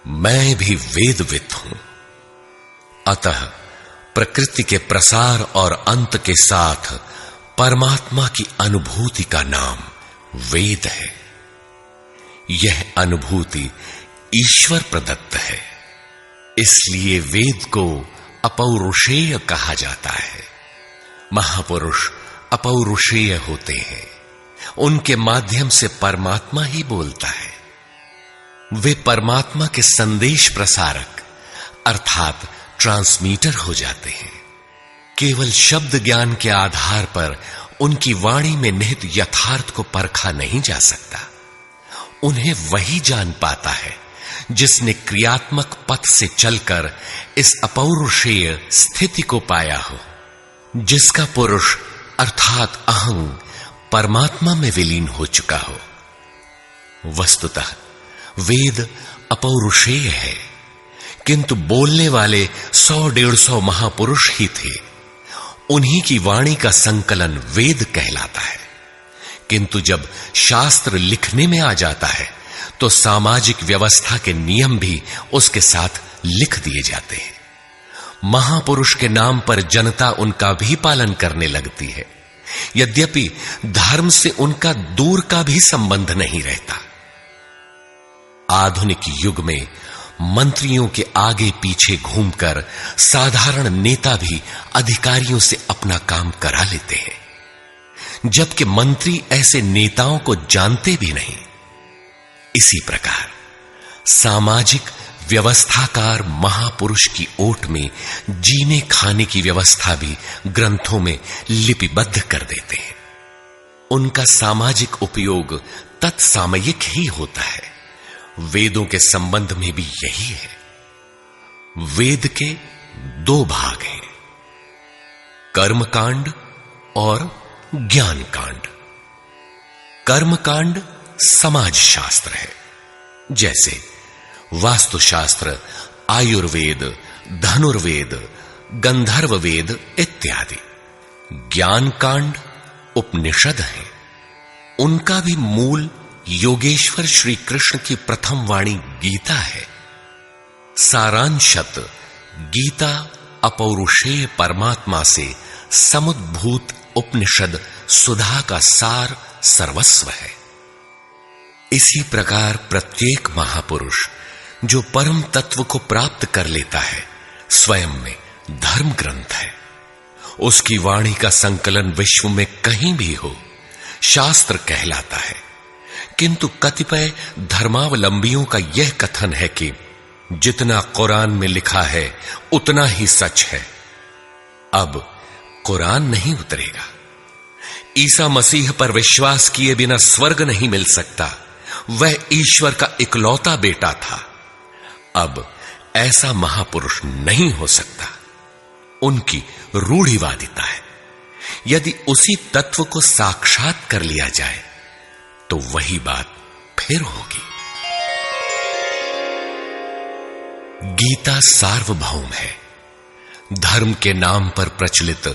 मैं भी वेदवित हूं। अतः प्रकृति के प्रसार और अंत के साथ परमात्मा की अनुभूति का नाम वेद है। यह अनुभूति ईश्वर प्रदत्त है। इसलिए वेद को अपौरुषेय कहा जाता है। महापुरुष अपौरुषेय होते हैं। उनके माध्यम से परमात्मा ही बोलता है। वे परमात्मा के संदेश प्रसारक अर्थात ट्रांसमीटर हो जाते हैं। केवल शब्द ज्ञान के आधार पर उनकी वाणी में निहित यथार्थ को परखा नहीं जा सकता। उन्हें वही जान पाता है जिसने क्रियात्मक पथ से चलकर इस अपौरुषेय स्थिति को पाया हो, जिसका पुरुष अर्थात अहं परमात्मा में विलीन हो चुका हो। वस्तुतः वेद अपौरुषेय है, किंतु बोलने वाले 100-150 महापुरुष ही थे। उन्हीं की वाणी का संकलन वेद कहलाता है। किंतु जब शास्त्र लिखने में आ जाता है तो सामाजिक व्यवस्था के नियम भी उसके साथ लिख दिए जाते हैं। महापुरुष के नाम पर जनता उनका भी पालन करने लगती है, यद्यपि धर्म से उनका दूर का भी संबंध नहीं रहता। आधुनिक युग में मंत्रियों के आगे पीछे घूमकर साधारण नेता भी अधिकारियों से अपना काम करा लेते हैं, जबकि मंत्री ऐसे नेताओं को जानते भी नहीं। इसी प्रकार सामाजिक व्यवस्थाकार महापुरुष की ओट में जीने खाने की व्यवस्था भी ग्रंथों में लिपिबद्ध कर देते हैं। उनका सामाजिक उपयोग तत्सामयिक ही होता है। वेदों के संबंध में भी यही है। वेद के 2 भाग हैं, कर्मकांड और ज्ञान कांड। कर्मकांड समाज शास्त्र है, जैसे वास्तुशास्त्र, आयुर्वेद, धनुर्वेद, गंधर्व वेद इत्यादि। ज्ञान कांड उपनिषद है। उनका भी मूल योगेश्वर श्री कृष्ण की प्रथम वाणी गीता है। सारांशत गीता अपौरुषेय परमात्मा से समुद्भूत उपनिषद सुधा का सार सर्वस्व है। इसी प्रकार प्रत्येक महापुरुष जो परम तत्व को प्राप्त कर लेता है, स्वयं में धर्म ग्रंथ है। उसकी वाणी का संकलन विश्व में कहीं भी हो, शास्त्र कहलाता है। किंतु कतिपय धर्मावलंबियों का यह कथन है कि जितना कुरान में लिखा है उतना ही सच है। अब कुरान नहीं उतरेगा। ईसा मसीह पर विश्वास किए बिना स्वर्ग नहीं मिल सकता। वह ईश्वर का इकलौता बेटा था। अब ऐसा महापुरुष नहीं हो सकता। उनकी रूढ़िवादिता है। यदि उसी तत्व को साक्षात कर लिया जाए तो वही बात फिर होगी। गीता सार्वभौम है। धर्म के नाम पर प्रचलित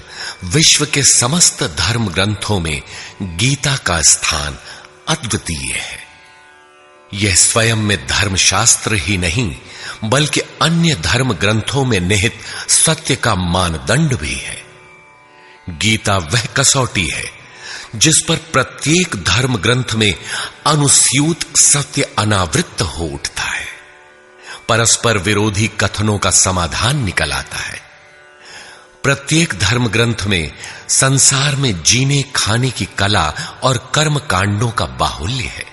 विश्व के समस्त धर्म ग्रंथों में गीता का स्थान अद्वितीय है। यह स्वयं में धर्मशास्त्र ही नहीं बल्कि अन्य धर्म ग्रंथों में निहित सत्य का मानदंड भी है। गीता वह कसौटी है जिस पर प्रत्येक धर्म ग्रंथ में अनुस्यूत सत्य अनावृत हो उठता है। परस्पर विरोधी कथनों का समाधान निकल आता है। प्रत्येक धर्म ग्रंथ में संसार में जीने खाने की कला और कर्म कांडों का बाहुल्य है।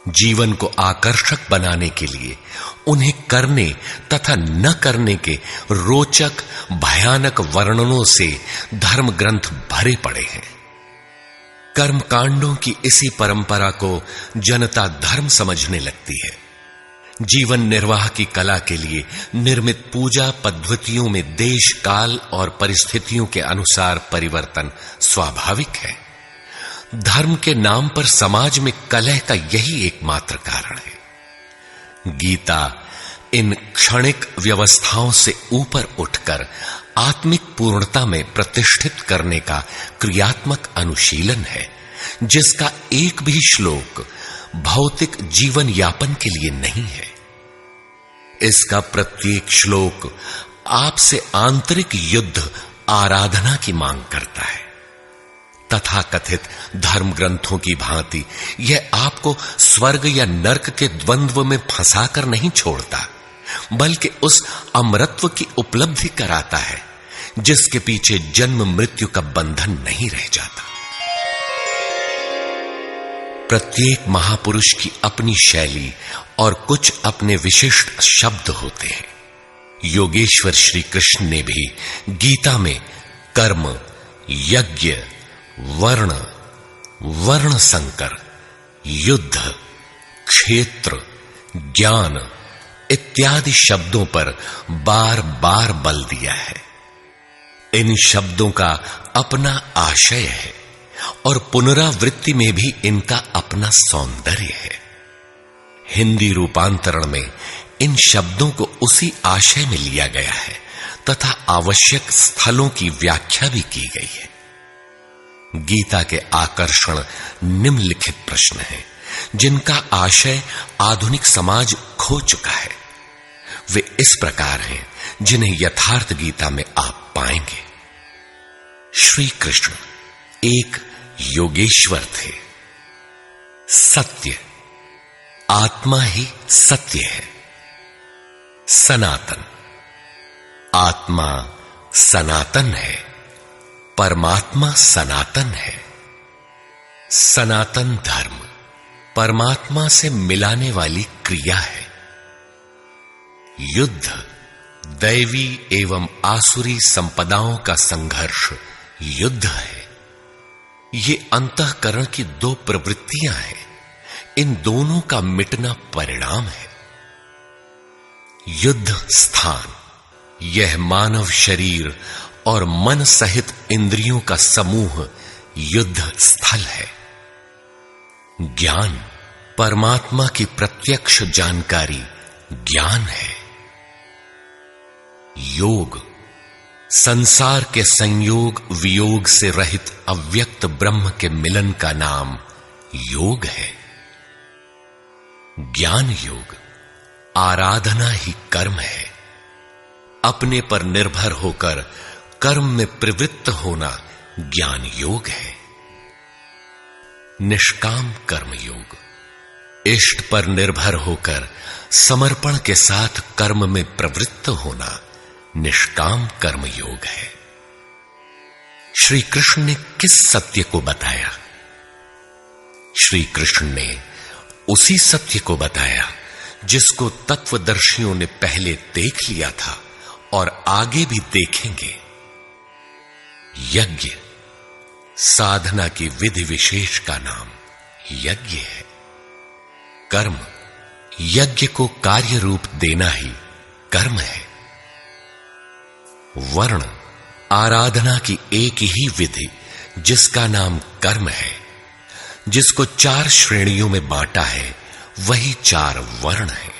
जीवन को आकर्षक बनाने के लिए उन्हें करने तथा न करने के रोचक भयानक वर्णनों से धर्म ग्रंथ भरे पड़े हैं। कर्म कांडों की इसी परंपरा को जनता धर्म समझने लगती है। जीवन निर्वाह की कला के लिए निर्मित पूजा पद्धतियों में देश काल और परिस्थितियों के अनुसार परिवर्तन स्वाभाविक है। धर्म के नाम पर समाज में कलह का यही एकमात्र कारण है। गीता इन क्षणिक व्यवस्थाओं से ऊपर उठकर आत्मिक पूर्णता में प्रतिष्ठित करने का क्रियात्मक अनुशीलन है, जिसका एक भी श्लोक भौतिक जीवन यापन के लिए नहीं है। इसका प्रत्येक श्लोक आपसे आंतरिक युद्ध आराधना की मांग करता है। तथाकथित धर्म ग्रंथों की भांति यह आपको स्वर्ग या नरक के द्वंद्व में फंसाकर नहीं छोड़ता, बल्कि उस अमरत्व की उपलब्धि कराता है जिसके पीछे जन्म मृत्यु का बंधन नहीं रह जाता। प्रत्येक महापुरुष की अपनी शैली और कुछ अपने विशिष्ट शब्द होते हैं। योगेश्वर श्री कृष्ण ने भी गीता में कर्म, यज्ञ, वर्ण, वर्ण संकर, युद्ध, क्षेत्र, ज्ञान इत्यादि शब्दों पर बार बार बल दिया है। इन शब्दों का अपना आशय है और पुनरावृत्ति में भी इनका अपना सौंदर्य है। हिंदी रूपांतरण में इन शब्दों को उसी आशय में लिया गया है तथा आवश्यक स्थलों की व्याख्या भी की गई है। गीता के आकर्षण निम्नलिखित प्रश्न हैं, जिनका आशय आधुनिक समाज खो चुका है। वे इस प्रकार हैं जिन्हें यथार्थ गीता में आप पाएंगे। श्री कृष्ण एक योगेश्वर थे। सत्य, आत्मा ही सत्य है। सनातन, आत्मा सनातन है, परमात्मा सनातन है। सनातन धर्म परमात्मा से मिलाने वाली क्रिया है। युद्ध दैवी एवं आसुरी संपदाओं का संघर्ष युद्ध है। ये अंतःकरण की दो प्रवृत्तियां हैं। इन दोनों का मिटना परिणाम है। युद्ध स्थान, यह मानव शरीर और मन सहित इंद्रियों का समूह युद्ध स्थल है। ज्ञान, परमात्मा की प्रत्यक्ष जानकारी ज्ञान है। योग, संसार के संयोग वियोग से रहित अव्यक्त ब्रह्म के मिलन का नाम योग है। ज्ञान योग, आराधना ही कर्म है। अपने पर निर्भर होकर कर्म में प्रवृत्त होना ज्ञान योग है। निष्काम कर्म योग, इष्ट पर निर्भर होकर समर्पण के साथ कर्म में प्रवृत्त होना निष्काम कर्म योग है। श्री कृष्ण ने किस सत्य को बताया? श्री कृष्ण ने उसी सत्य को बताया जिसको तत्वदर्शियों ने पहले देख लिया था और आगे भी देखेंगे। यज्ञ साधना की विधि विशेष का नाम यज्ञ है। कर्म यज्ञ को कार्य रूप देना ही कर्म है। वर्ण आराधना की एक ही विधि जिसका नाम कर्म है, जिसको 4 श्रेणियों में बांटा है, वही 4 वर्ण है।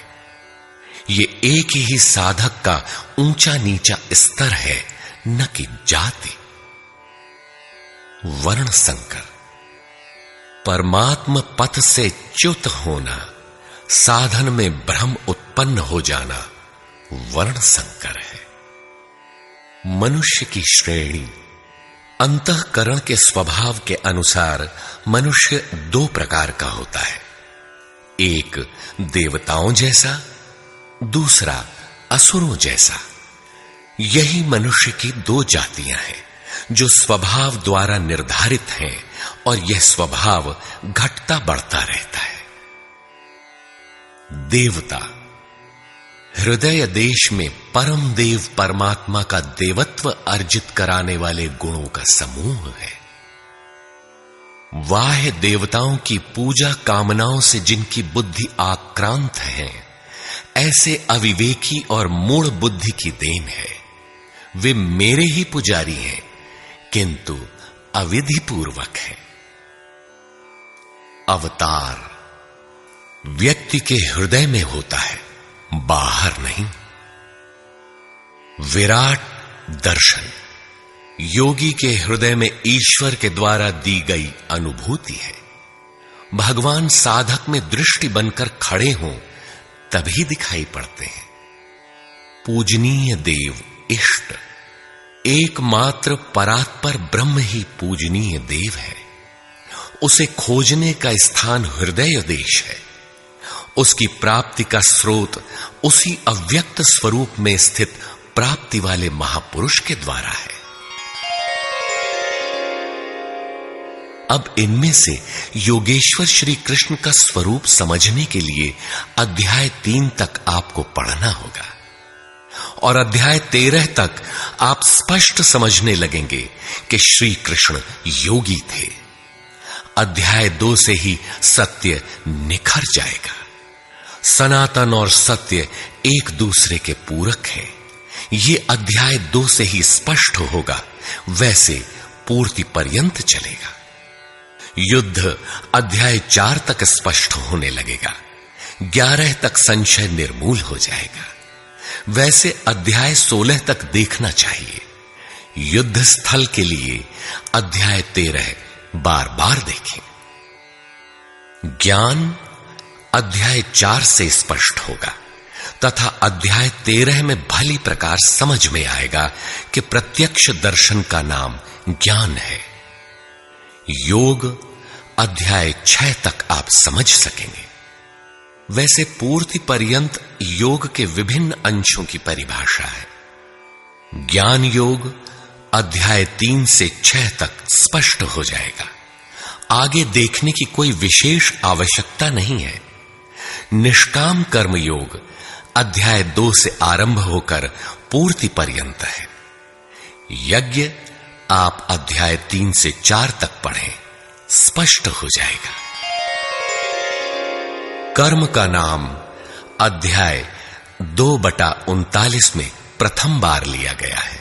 ये एक ही साधक का ऊंचा नीचा स्तर है, न कि जाति। वर्ण संकर परमात्म पथ से च्युत होना, साधन में भ्रम उत्पन्न हो जाना वर्ण संकर है। मनुष्य की श्रेणी अंतःकरण के स्वभाव के अनुसार मनुष्य 2 प्रकार का होता है, एक देवताओं जैसा, दूसरा असुरों जैसा। यही मनुष्य की 2 जातियां हैं जो स्वभाव द्वारा निर्धारित हैं, और यह स्वभाव घटता बढ़ता रहता है। देवता हृदय देश में परम देव परमात्मा का देवत्व अर्जित कराने वाले गुणों का समूह है। बाह्य देवताओं की पूजा कामनाओं से जिनकी बुद्धि आक्रांत है, ऐसे अविवेकी और मूढ़ बुद्धि की देन है। वे मेरे ही पुजारी हैं, किंतु अविधि पूर्वक है। अवतार व्यक्ति के हृदय में होता है, बाहर नहीं। विराट दर्शन योगी के हृदय में ईश्वर के द्वारा दी गई अनुभूति है। भगवान साधक में दृष्टि बनकर खड़े हों तभी दिखाई पड़ते हैं। पूजनीय देव इष्ट एकमात्र परात्पर ब्रह्म ही पूजनीय देव है। उसे खोजने का स्थान हृदय देश है। उसकी प्राप्ति का स्रोत उसी अव्यक्त स्वरूप में स्थित प्राप्ति वाले महापुरुष के द्वारा है। अब इनमें से योगेश्वर श्री कृष्ण का स्वरूप समझने के लिए अध्याय 3 तक आपको पढ़ना होगा, और अध्याय 13 तक आप स्पष्ट समझने लगेंगे कि श्री कृष्ण योगी थे। अध्याय 2 से ही सत्य निखर जाएगा। सनातन और सत्य एक दूसरे के पूरक हैं। ये अध्याय 2 से ही स्पष्ट होगा, वैसे पूर्ति पर्यंत चलेगा। युद्ध अध्याय 4 तक स्पष्ट होने लगेगा। 11 तक संशय निर्मूल हो जाएगा। वैसे अध्याय 16 तक देखना चाहिए। युद्ध स्थल के लिए अध्याय 13 बार बार देखें। ज्ञान अध्याय 4 से स्पष्ट होगा तथा अध्याय 13 में भली प्रकार समझ में आएगा कि प्रत्यक्ष दर्शन का नाम ज्ञान है। योग अध्याय 6 तक आप समझ सकेंगे। वैसे पूर्ति पर्यंत योग के विभिन्न अंशों की परिभाषा है। ज्ञान योग अध्याय 3 से 6 तक स्पष्ट हो जाएगा। आगे देखने की कोई विशेष आवश्यकता नहीं है। निष्काम कर्म योग अध्याय 2 से आरंभ होकर पूर्ति पर्यंत है। यज्ञ आप अध्याय 3 से 4 तक पढ़ें, स्पष्ट हो जाएगा। कर्म का नाम अध्याय 2/39 में प्रथम बार लिया गया है।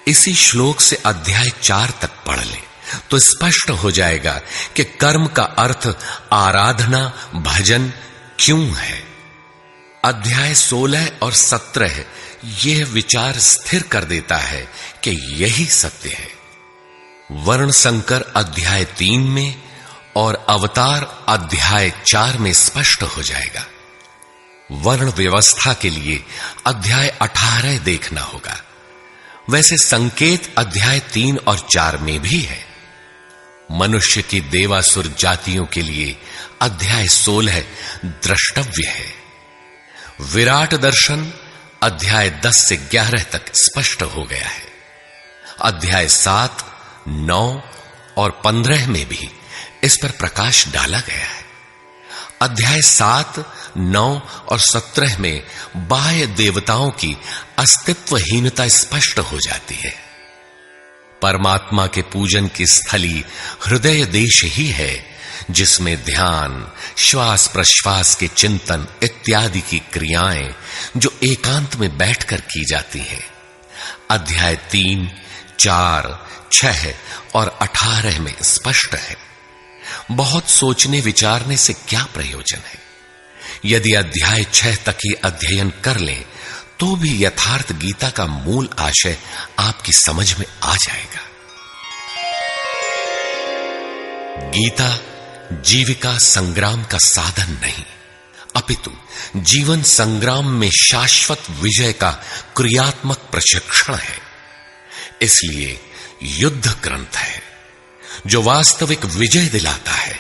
इसी श्लोक से अध्याय 4 तक पढ़ लें तो स्पष्ट हो जाएगा कि कर्म का अर्थ आराधना भजन क्यों है। अध्याय 16 और 17 यह विचार स्थिर कर देता है कि यही सत्य है। वर्ण संकर अध्याय 3 में और अवतार अध्याय 4 में स्पष्ट हो जाएगा। वर्ण व्यवस्था के लिए अध्याय 18 देखना होगा। वैसे संकेत अध्याय 3 और 4 में भी है। मनुष्य की देवासुर जातियों के लिए अध्याय 16 द्रष्टव्य है। विराट दर्शन अध्याय 10 से 11 तक स्पष्ट हो गया है। अध्याय 7, 9 और 15 में भी इस पर प्रकाश डाला गया है। अध्याय 7, 9 और 17 में बाह्य देवताओं की अस्तित्वहीनता स्पष्ट हो जाती है। परमात्मा के पूजन की स्थली हृदय देश ही है, जिसमें ध्यान, श्वास प्रश्वास के चिंतन इत्यादि की क्रियाएं जो एकांत में बैठकर की जाती हैं। अध्याय 3, 4, 6 और 18 में स्पष्ट है। बहुत सोचने विचारने से क्या प्रयोजन है? यदि अध्याय 6 तक ही अध्ययन कर लें तो भी यथार्थ गीता का मूल आशय आपकी समझ में आ जाएगा। गीता जीविका संग्राम का साधन नहीं, अपितु जीवन संग्राम में शाश्वत विजय का क्रियात्मक प्रशिक्षण है। इसलिए युद्ध ग्रंथ है जो वास्तविक विजय दिलाता है,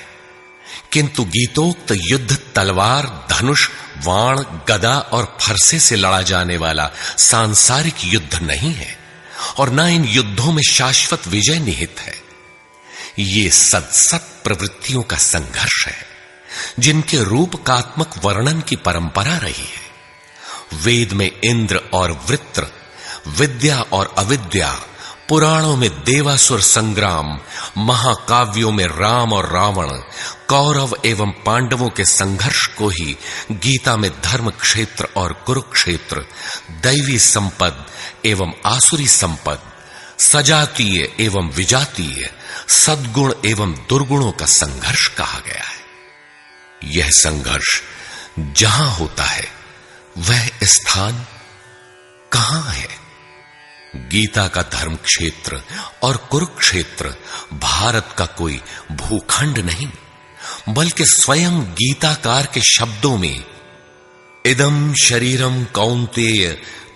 किंतु गीतोक्त युद्ध तलवार, धनुष, वाण, गदा और फरसे से लड़ा जाने वाला सांसारिक युद्ध नहीं है और न इन युद्धों में शाश्वत विजय निहित है। ये सत प्रवृत्तियों का संघर्ष है जिनके रूपकात्मक वर्णन की परंपरा रही है। वेद में इंद्र और वृत्र, विद्या और अविद्या, पुराणों में देवासुर संग्राम, महाकाव्यों में राम और रावण, कौरव एवं पांडवों के संघर्ष को ही गीता में धर्म क्षेत्र और कुरुक्षेत्र, दैवी संपद एवं आसुरी संपद, सजातीय एवं विजातीय, सद्गुण एवं दुर्गुणों का संघर्ष कहा गया है। यह संघर्ष जहां होता है वह स्थान कहां है? गीता का धर्म क्षेत्र और कुरुक्षेत्र भारत का कोई भूखंड नहीं, बल्कि स्वयं गीताकार के शब्दों में इदं शरीरम कौन्तेय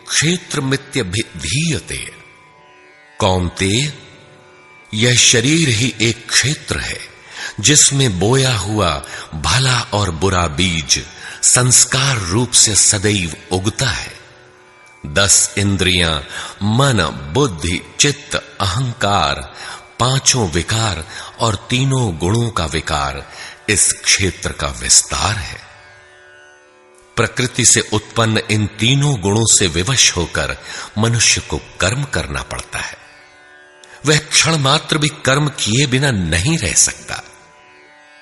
क्षेत्रमित्यभिधीयते। कौन्तेय, यह शरीर ही एक क्षेत्र है जिसमें बोया हुआ भला और बुरा बीज संस्कार रूप से सदैव उगता है। 10 इंद्रियां, मन, बुद्धि, चित्त, अहंकार, 5 विकार और 3 गुणों का विकार इस क्षेत्र का विस्तार है। प्रकृति से उत्पन्न इन 3 गुणों से विवश होकर मनुष्य को कर्म करना पड़ता है। वह क्षण मात्र भी कर्म किए बिना नहीं रह सकता।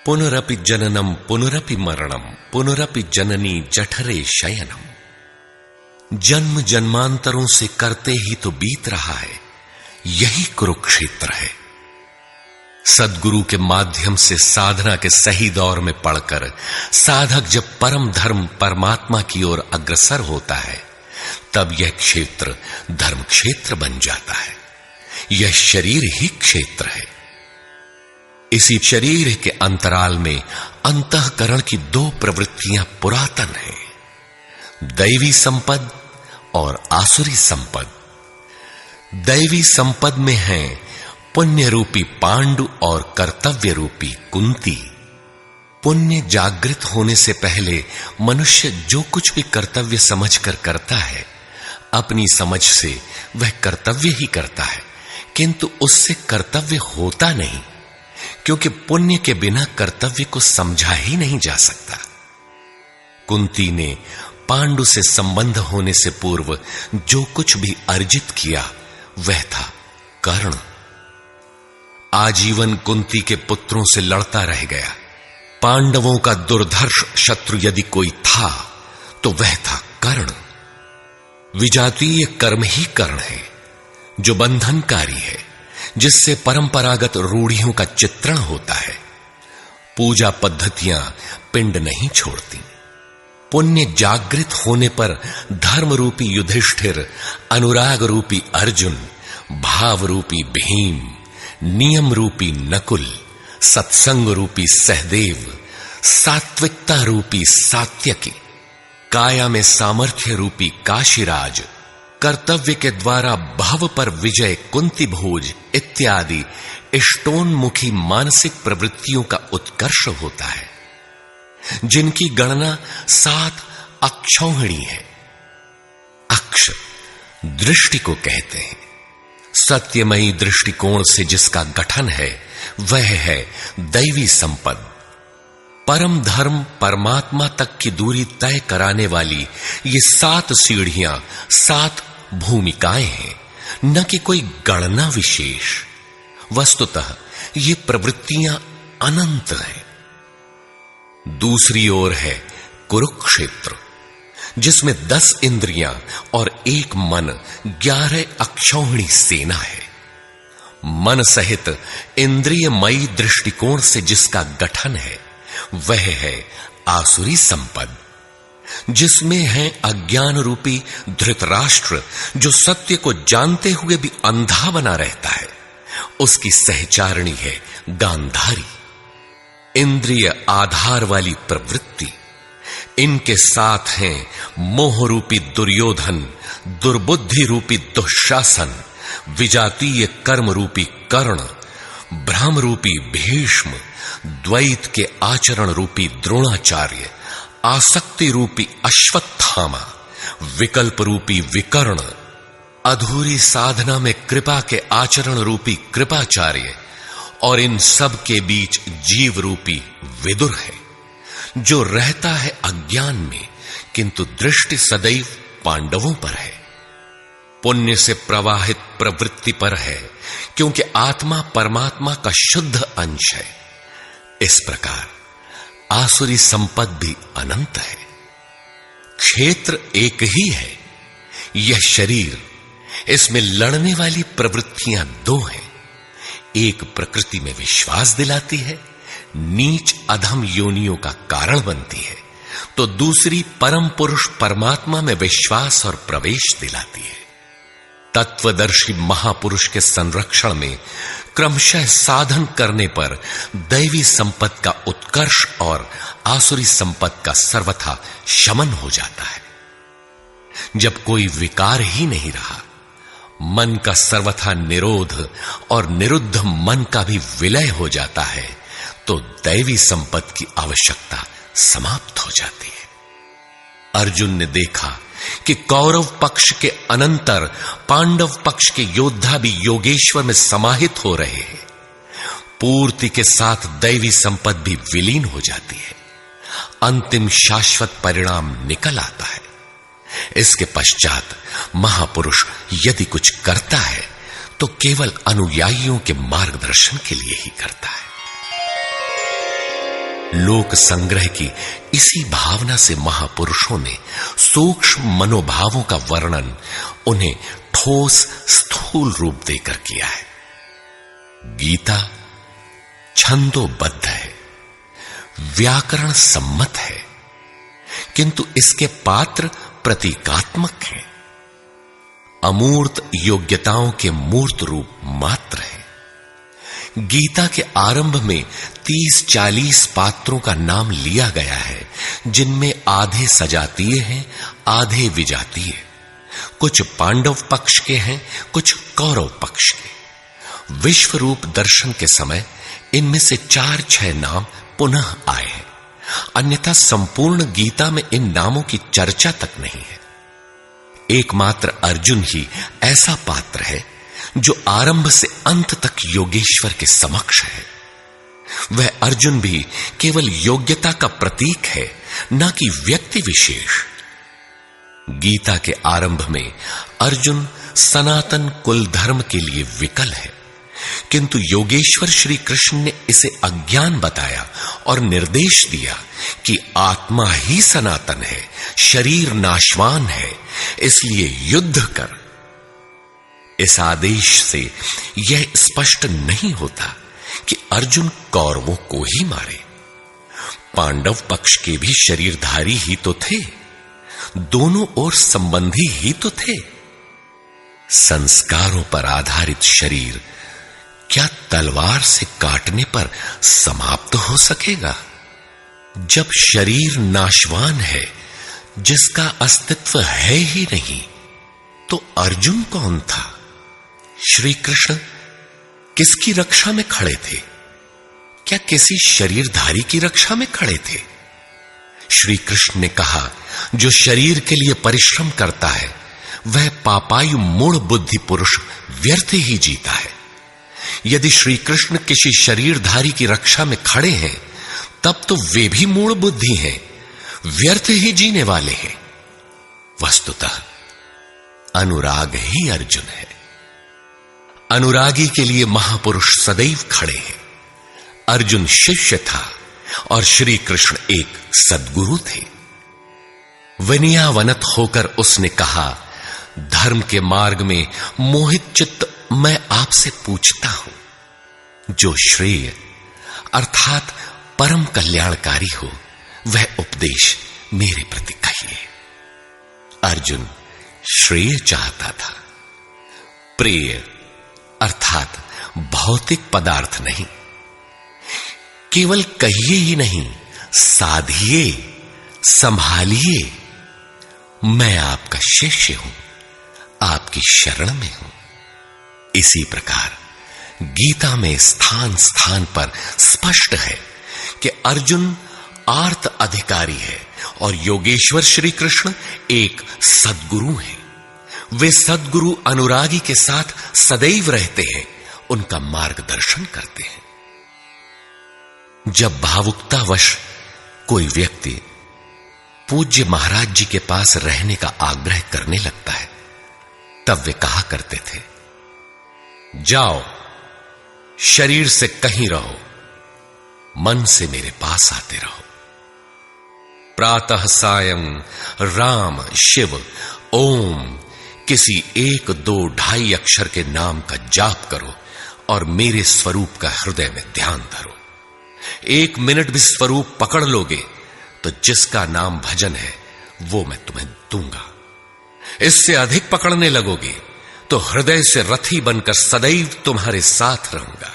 पुनरपि जननम पुनरपि मरणम पुनरपि जननी जठरे शयनम। जन्म जन्मांतरों से करते ही तो बीत रहा है, यही कुरुक्षेत्र है। सद्गुरु के माध्यम से साधना के सही दौर में पड़कर साधक जब परम धर्म परमात्मा की ओर अग्रसर होता है, तब यह क्षेत्र धर्म क्षेत्र बन जाता है। यह शरीर ही क्षेत्र है। इसी शरीर के अंतराल में अंतःकरण की 2 प्रवृत्तियां पुरातन हैं, दैवी संपद और आसुरी संपद। दैवी संपद में है पुण्य रूपी पांडु और कर्तव्य रूपी कुंती। पुण्य जागृत होने से पहले मनुष्य जो कुछ भी कर्तव्य समझकर करता है, अपनी समझ से वह कर्तव्य ही करता है, किंतु उससे कर्तव्य होता नहीं, क्योंकि पुण्य के बिना कर्तव्य को समझा ही नहीं जा सकता। कुंती ने पांडु से संबंध होने से पूर्व जो कुछ भी अर्जित किया वह था कर्ण। आजीवन कुंती के पुत्रों से लड़ता रह गया। पांडवों का दुर्धर्ष शत्रु यदि कोई था तो वह था कर्ण। विजातीय कर्म ही कर्ण है जो बंधनकारी है, जिससे परंपरागत रूढ़ियों का चित्रण होता है। पूजा पद्धतियां पिंड नहीं छोड़ती। पुण्य जागृत होने पर धर्म रूपी युधिष्ठिर, अनुराग रूपी अर्जुन, भाव रूपी भीम, नियम रूपी नकुल, सत्संग रूपी सहदेव, सात्विकता रूपी सात्यकी, काया में सामर्थ्य रूपी काशीराज, कर्तव्य के द्वारा भव पर विजय कुंती भोज इत्यादि इष्टोन्मुखी मानसिक प्रवृत्तियों का उत्कर्ष होता है, जिनकी गणना 7 अक्षौहिणी है। अक्ष दृष्टि को कहते हैं। सत्यमयी दृष्टिकोण से जिसका गठन है वह है दैवी संपद। परम धर्म परमात्मा तक की दूरी तय कराने वाली ये 7 सीढ़ियां, 7 भूमिकाएं हैं। न कि कोई गणना विशेष। वस्तुतः ये प्रवृत्तियां अनंत हैं। दूसरी ओर है कुरुक्षेत्र, जिसमें 10 इंद्रियां और 1 मन 11 अक्षौहिणी सेना है। मन सहित इंद्रियमयी दृष्टिकोण से जिसका गठन है वह है आसुरी संपद, जिसमें है अज्ञान रूपी धृतराष्ट्र, जो सत्य को जानते हुए भी अंधा बना रहता है। उसकी सहचारिणी है गांधारी, इंद्रिय आधार वाली प्रवृत्ति। इनके साथ हैं मोह रूपी दुर्योधन, दुर्बुद्धि रूपी दुःशासन, विजातीय कर्म रूपी कर्ण, भ्रम रूपी भीष्म, द्वैत के आचरण रूपी द्रोणाचार्य, आसक्ति रूपी अश्वत्थामा, विकल्प रूपी विकर्ण, अधूरी साधना में कृपा के आचरण रूपी कृपाचार्य, और इन सब के बीच जीव रूपी विदुर है, जो रहता है अज्ञान में, किंतु दृष्टि सदैव पांडवों पर है। पुण्य से प्रवाहित प्रवृत्ति पर है, क्योंकि आत्मा परमात्मा का शुद्ध अंश है। इस प्रकार आसुरी संपद भी अनंत है। क्षेत्र एक ही है, यह शरीर, इसमें लड़ने वाली प्रवृत्तियां 2 हैं। एक प्रकृति में विश्वास दिलाती है, नीच अधम योनियों का कारण बनती है, तो दूसरी परम पुरुष परमात्मा में विश्वास और प्रवेश दिलाती है। तत्वदर्शी महापुरुष के संरक्षण में क्रमशः साधन करने पर दैवी संपत्ति का उत्कर्ष और आसुरी संपत्ति का सर्वथा शमन हो जाता है। जब कोई विकार ही नहीं रहा, मन का सर्वथा निरोध और निरुद्ध मन का भी विलय हो जाता है, तो दैवी संपत्ति की आवश्यकता समाप्त हो जाती है। अर्जुन ने देखा कि कौरव पक्ष के अनंतर पांडव पक्ष के योद्धा भी योगेश्वर में समाहित हो रहे हैं। पूर्ति के साथ दैवी संपत्ति भी विलीन हो जाती है। अंतिम शाश्वत परिणाम निकल आता है। इसके पश्चात महापुरुष यदि कुछ करता है तो केवल अनुयायियों के मार्गदर्शन के लिए ही करता है। लोक संग्रह की इसी भावना से महापुरुषों ने सूक्ष्म मनोभावों का वर्णन उन्हें ठोस स्थूल रूप देकर किया है। गीता छंदोबद्ध है, व्याकरण सम्मत है, किंतु इसके पात्र प्रतीकात्मक हैं। अमूर्त योग्यताओं के मूर्त रूप मात्र है। गीता के आरंभ में 30-40 पात्रों का नाम लिया गया है, जिनमें आधे सजातीय हैं, आधे विजातीय। कुछ पांडव पक्ष के हैं, कुछ कौरव पक्ष के। विश्व रूप दर्शन के समय इनमें से 4-6 नाम पुनः आए हैं, अन्यथा संपूर्ण गीता में इन नामों की चर्चा तक नहीं है। एकमात्र अर्जुन ही ऐसा पात्र है जो आरंभ से अंत तक योगेश्वर के समक्ष है। वह अर्जुन भी केवल योग्यता का प्रतीक है, न कि व्यक्ति विशेष। गीता के आरंभ में अर्जुन सनातन कुल धर्म के लिए विकल है, किंतु योगेश्वर श्री कृष्ण ने इसे अज्ञान बताया और निर्देश दिया कि आत्मा ही सनातन है, शरीर नाशवान है, इसलिए युद्ध कर। इस आदेश से यह स्पष्ट नहीं होता कि अर्जुन कौरवों को ही मारे। पांडव पक्ष के भी शरीरधारी ही तो थे, दोनों ओर संबंधी ही तो थे। संस्कारों पर आधारित शरीर क्या तलवार से काटने पर समाप्त हो सकेगा? जब शरीर नाशवान है, जिसका अस्तित्व है ही नहीं, तो अर्जुन कौन था? श्री कृष्ण किसकी रक्षा में खड़े थे? क्या किसी शरीरधारी की रक्षा में खड़े थे? श्री कृष्ण ने कहा, जो शरीर के लिए परिश्रम करता है वह पापायु मूढ़ बुद्धि पुरुष व्यर्थ ही जीता है। यदि श्री कृष्ण किसी शरीरधारी की रक्षा में खड़े हैं, तब तो वे भी मूढ़ बुद्धि हैं, व्यर्थ ही जीने वाले हैं। वस्तुतः अनुराग ही अर्जुन है। अनुरागी के लिए महापुरुष सदैव खड़े हैं। अर्जुन शिष्य था और श्री कृष्ण एक सद्गुरु थे। विनयावनत होकर उसने कहा, धर्म के मार्ग में मोहित चित्त मैं आपसे पूछता हूं, जो श्रेय अर्थात परम कल्याणकारी हो वह उपदेश मेरे प्रति कहिए। अर्जुन श्रेय चाहता था, प्रेय अर्थात भौतिक पदार्थ नहीं। केवल कहिए ही नहीं, साधिए, संभालिए। मैं आपका शिष्य हूं, आपकी शरण में हूं। इसी प्रकार गीता में स्थान स्थान पर स्पष्ट है कि अर्जुन आर्त अधिकारी है और योगेश्वर श्री कृष्ण एक सद्गुरु हैं। वे सद्गुरु अनुरागी के साथ सदैव रहते हैं, उनका मार्गदर्शन करते हैं। जब भावुकतावश कोई व्यक्ति पूज्य महाराज जी के पास रहने का आग्रह करने लगता है, तब वे कहा करते थे, जाओ, शरीर से कहीं रहो, मन से मेरे पास आते रहो। प्रातः सायं राम शिव ओम किसी 1, 2, 2.5 अक्षर के नाम का जाप करो और मेरे स्वरूप का हृदय में ध्यान धरो। 1 मिनट भी स्वरूप पकड़ लोगे तो जिसका नाम भजन है वो मैं तुम्हें दूंगा। इससे अधिक पकड़ने लगोगे तो हृदय से रथी बनकर सदैव तुम्हारे साथ रहूंगा।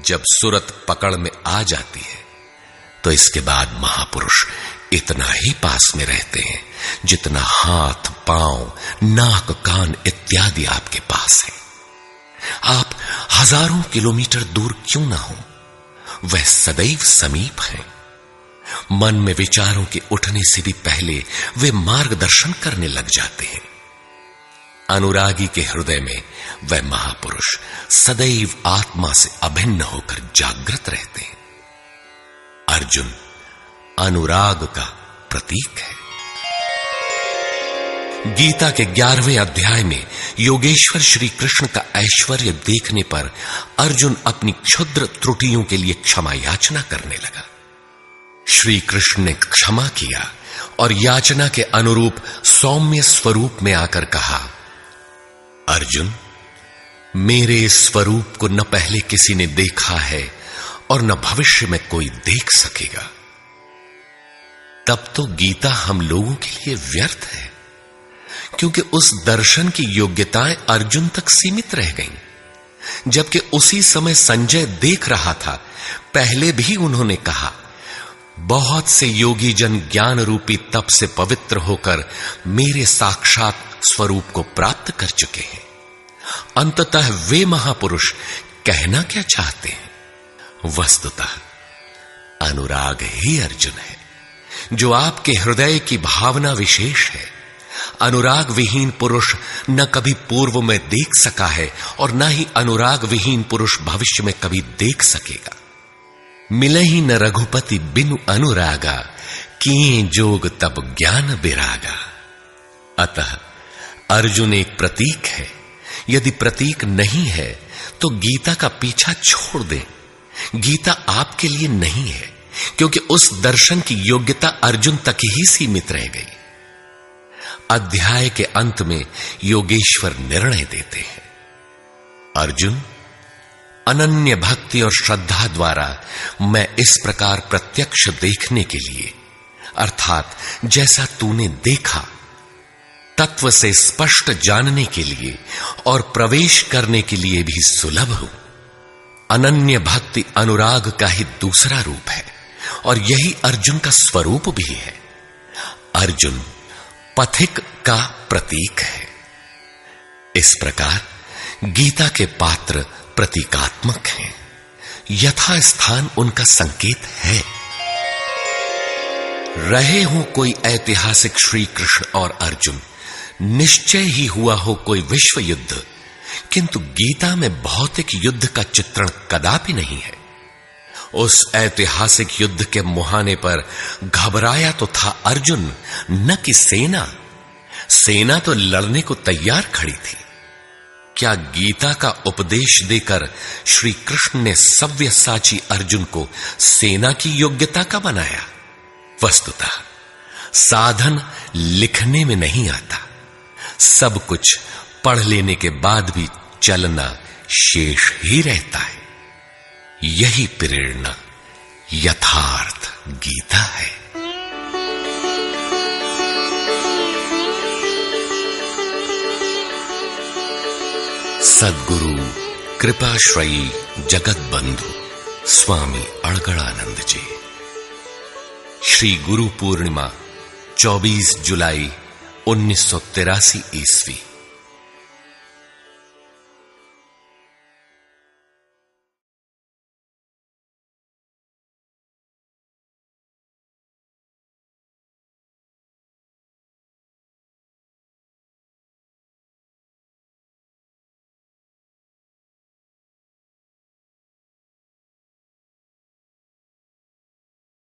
जब सुरत पकड़ में आ जाती है तो इसके बाद महापुरुष इतना ही पास में रहते हैं जितना हाथ, पांव, नाक, कान इत्यादि आपके पास है। आप हजारों किलोमीटर दूर क्यों ना हो, वह सदैव समीप है। मन में विचारों के उठने से भी पहले वे मार्गदर्शन करने लग जाते हैं। अनुरागी के हृदय में वह महापुरुष सदैव आत्मा से अभिन्न होकर जागृत रहते हैं। अर्जुन अनुराग का प्रतीक है। गीता के 11वें अध्याय में योगेश्वर श्री कृष्ण का ऐश्वर्य देखने पर अर्जुन अपनी क्षुद्र त्रुटियों के लिए क्षमा याचना करने लगा। श्री कृष्ण ने क्षमा किया और याचना के अनुरूप सौम्य स्वरूप में आकर कहा, अर्जुन, मेरे स्वरूप को न पहले किसी ने देखा है और न भविष्य में कोई देख सकेगा। तब तो गीता हम लोगों के लिए व्यर्थ है, क्योंकि उस दर्शन की योग्यताएं अर्जुन तक सीमित रह गईं। जबकि उसी समय संजय देख रहा था, पहले भी उन्होंने कहा, बहुत से योगी जन ज्ञान रूपी तप से पवित्र होकर मेरे साक्षात स्वरूप को प्राप्त कर चुके हैं। अंततः वे महापुरुष कहना क्या चाहते हैं? वस्तुतः अनुराग ही अर्जुन है, जो आपके हृदय की भावना विशेष है। अनुराग विहीन पुरुष न कभी पूर्व में देख सका है और न ही अनुराग विहीन पुरुष भविष्य में कभी देख सकेगा। मिले ही न रघुपति बिनु अनुरागा, किए जोग तब ज्ञान बिरागा। अतः अर्जुन एक प्रतीक है। यदि प्रतीक नहीं है तो गीता का पीछा छोड़ दें। गीता आपके लिए नहीं है, क्योंकि उस दर्शन की योग्यता अर्जुन तक ही सीमित रह गई। अध्याय के अंत में योगेश्वर निर्णय देते हैं, अर्जुन, अनन्य भक्ति और श्रद्धा द्वारा मैं इस प्रकार प्रत्यक्ष देखने के लिए, अर्थात जैसा तूने देखा, तत्व से स्पष्ट जानने के लिए और प्रवेश करने के लिए भी सुलभ हूं। अनन्य भक्ति अनुराग का ही दूसरा रूप है और यही अर्जुन का स्वरूप भी है। अर्जुन पथिक का प्रतीक है। इस प्रकार गीता के पात्र प्रतीकात्मक हैं, यथा स्थान उनका संकेत है। रहे हो कोई ऐतिहासिक श्री कृष्ण और अर्जुन, निश्चय ही हुआ हो कोई विश्व युद्ध, किंतु गीता में भौतिक युद्ध का चित्रण कदापि नहीं है। उस ऐतिहासिक युद्ध के मुहाने पर घबराया तो था अर्जुन, न कि सेना। सेना तो लड़ने को तैयार खड़ी थी। क्या गीता का उपदेश देकर श्री कृष्ण ने सव्यसाची अर्जुन को सेना की योग्यता का बनाया? वस्तुतः साधन लिखने में नहीं आता, सब कुछ पढ़ लेने के बाद भी चलना शेष ही रहता है। यही प्रेरणा यथार्थ गीता है। सद्गुरु कृपाश्रयी जगत बंधु स्वामी अड़गड़ानंद जी। श्री गुरु पूर्णिमा 24 जुलाई 1983 ईस्वी।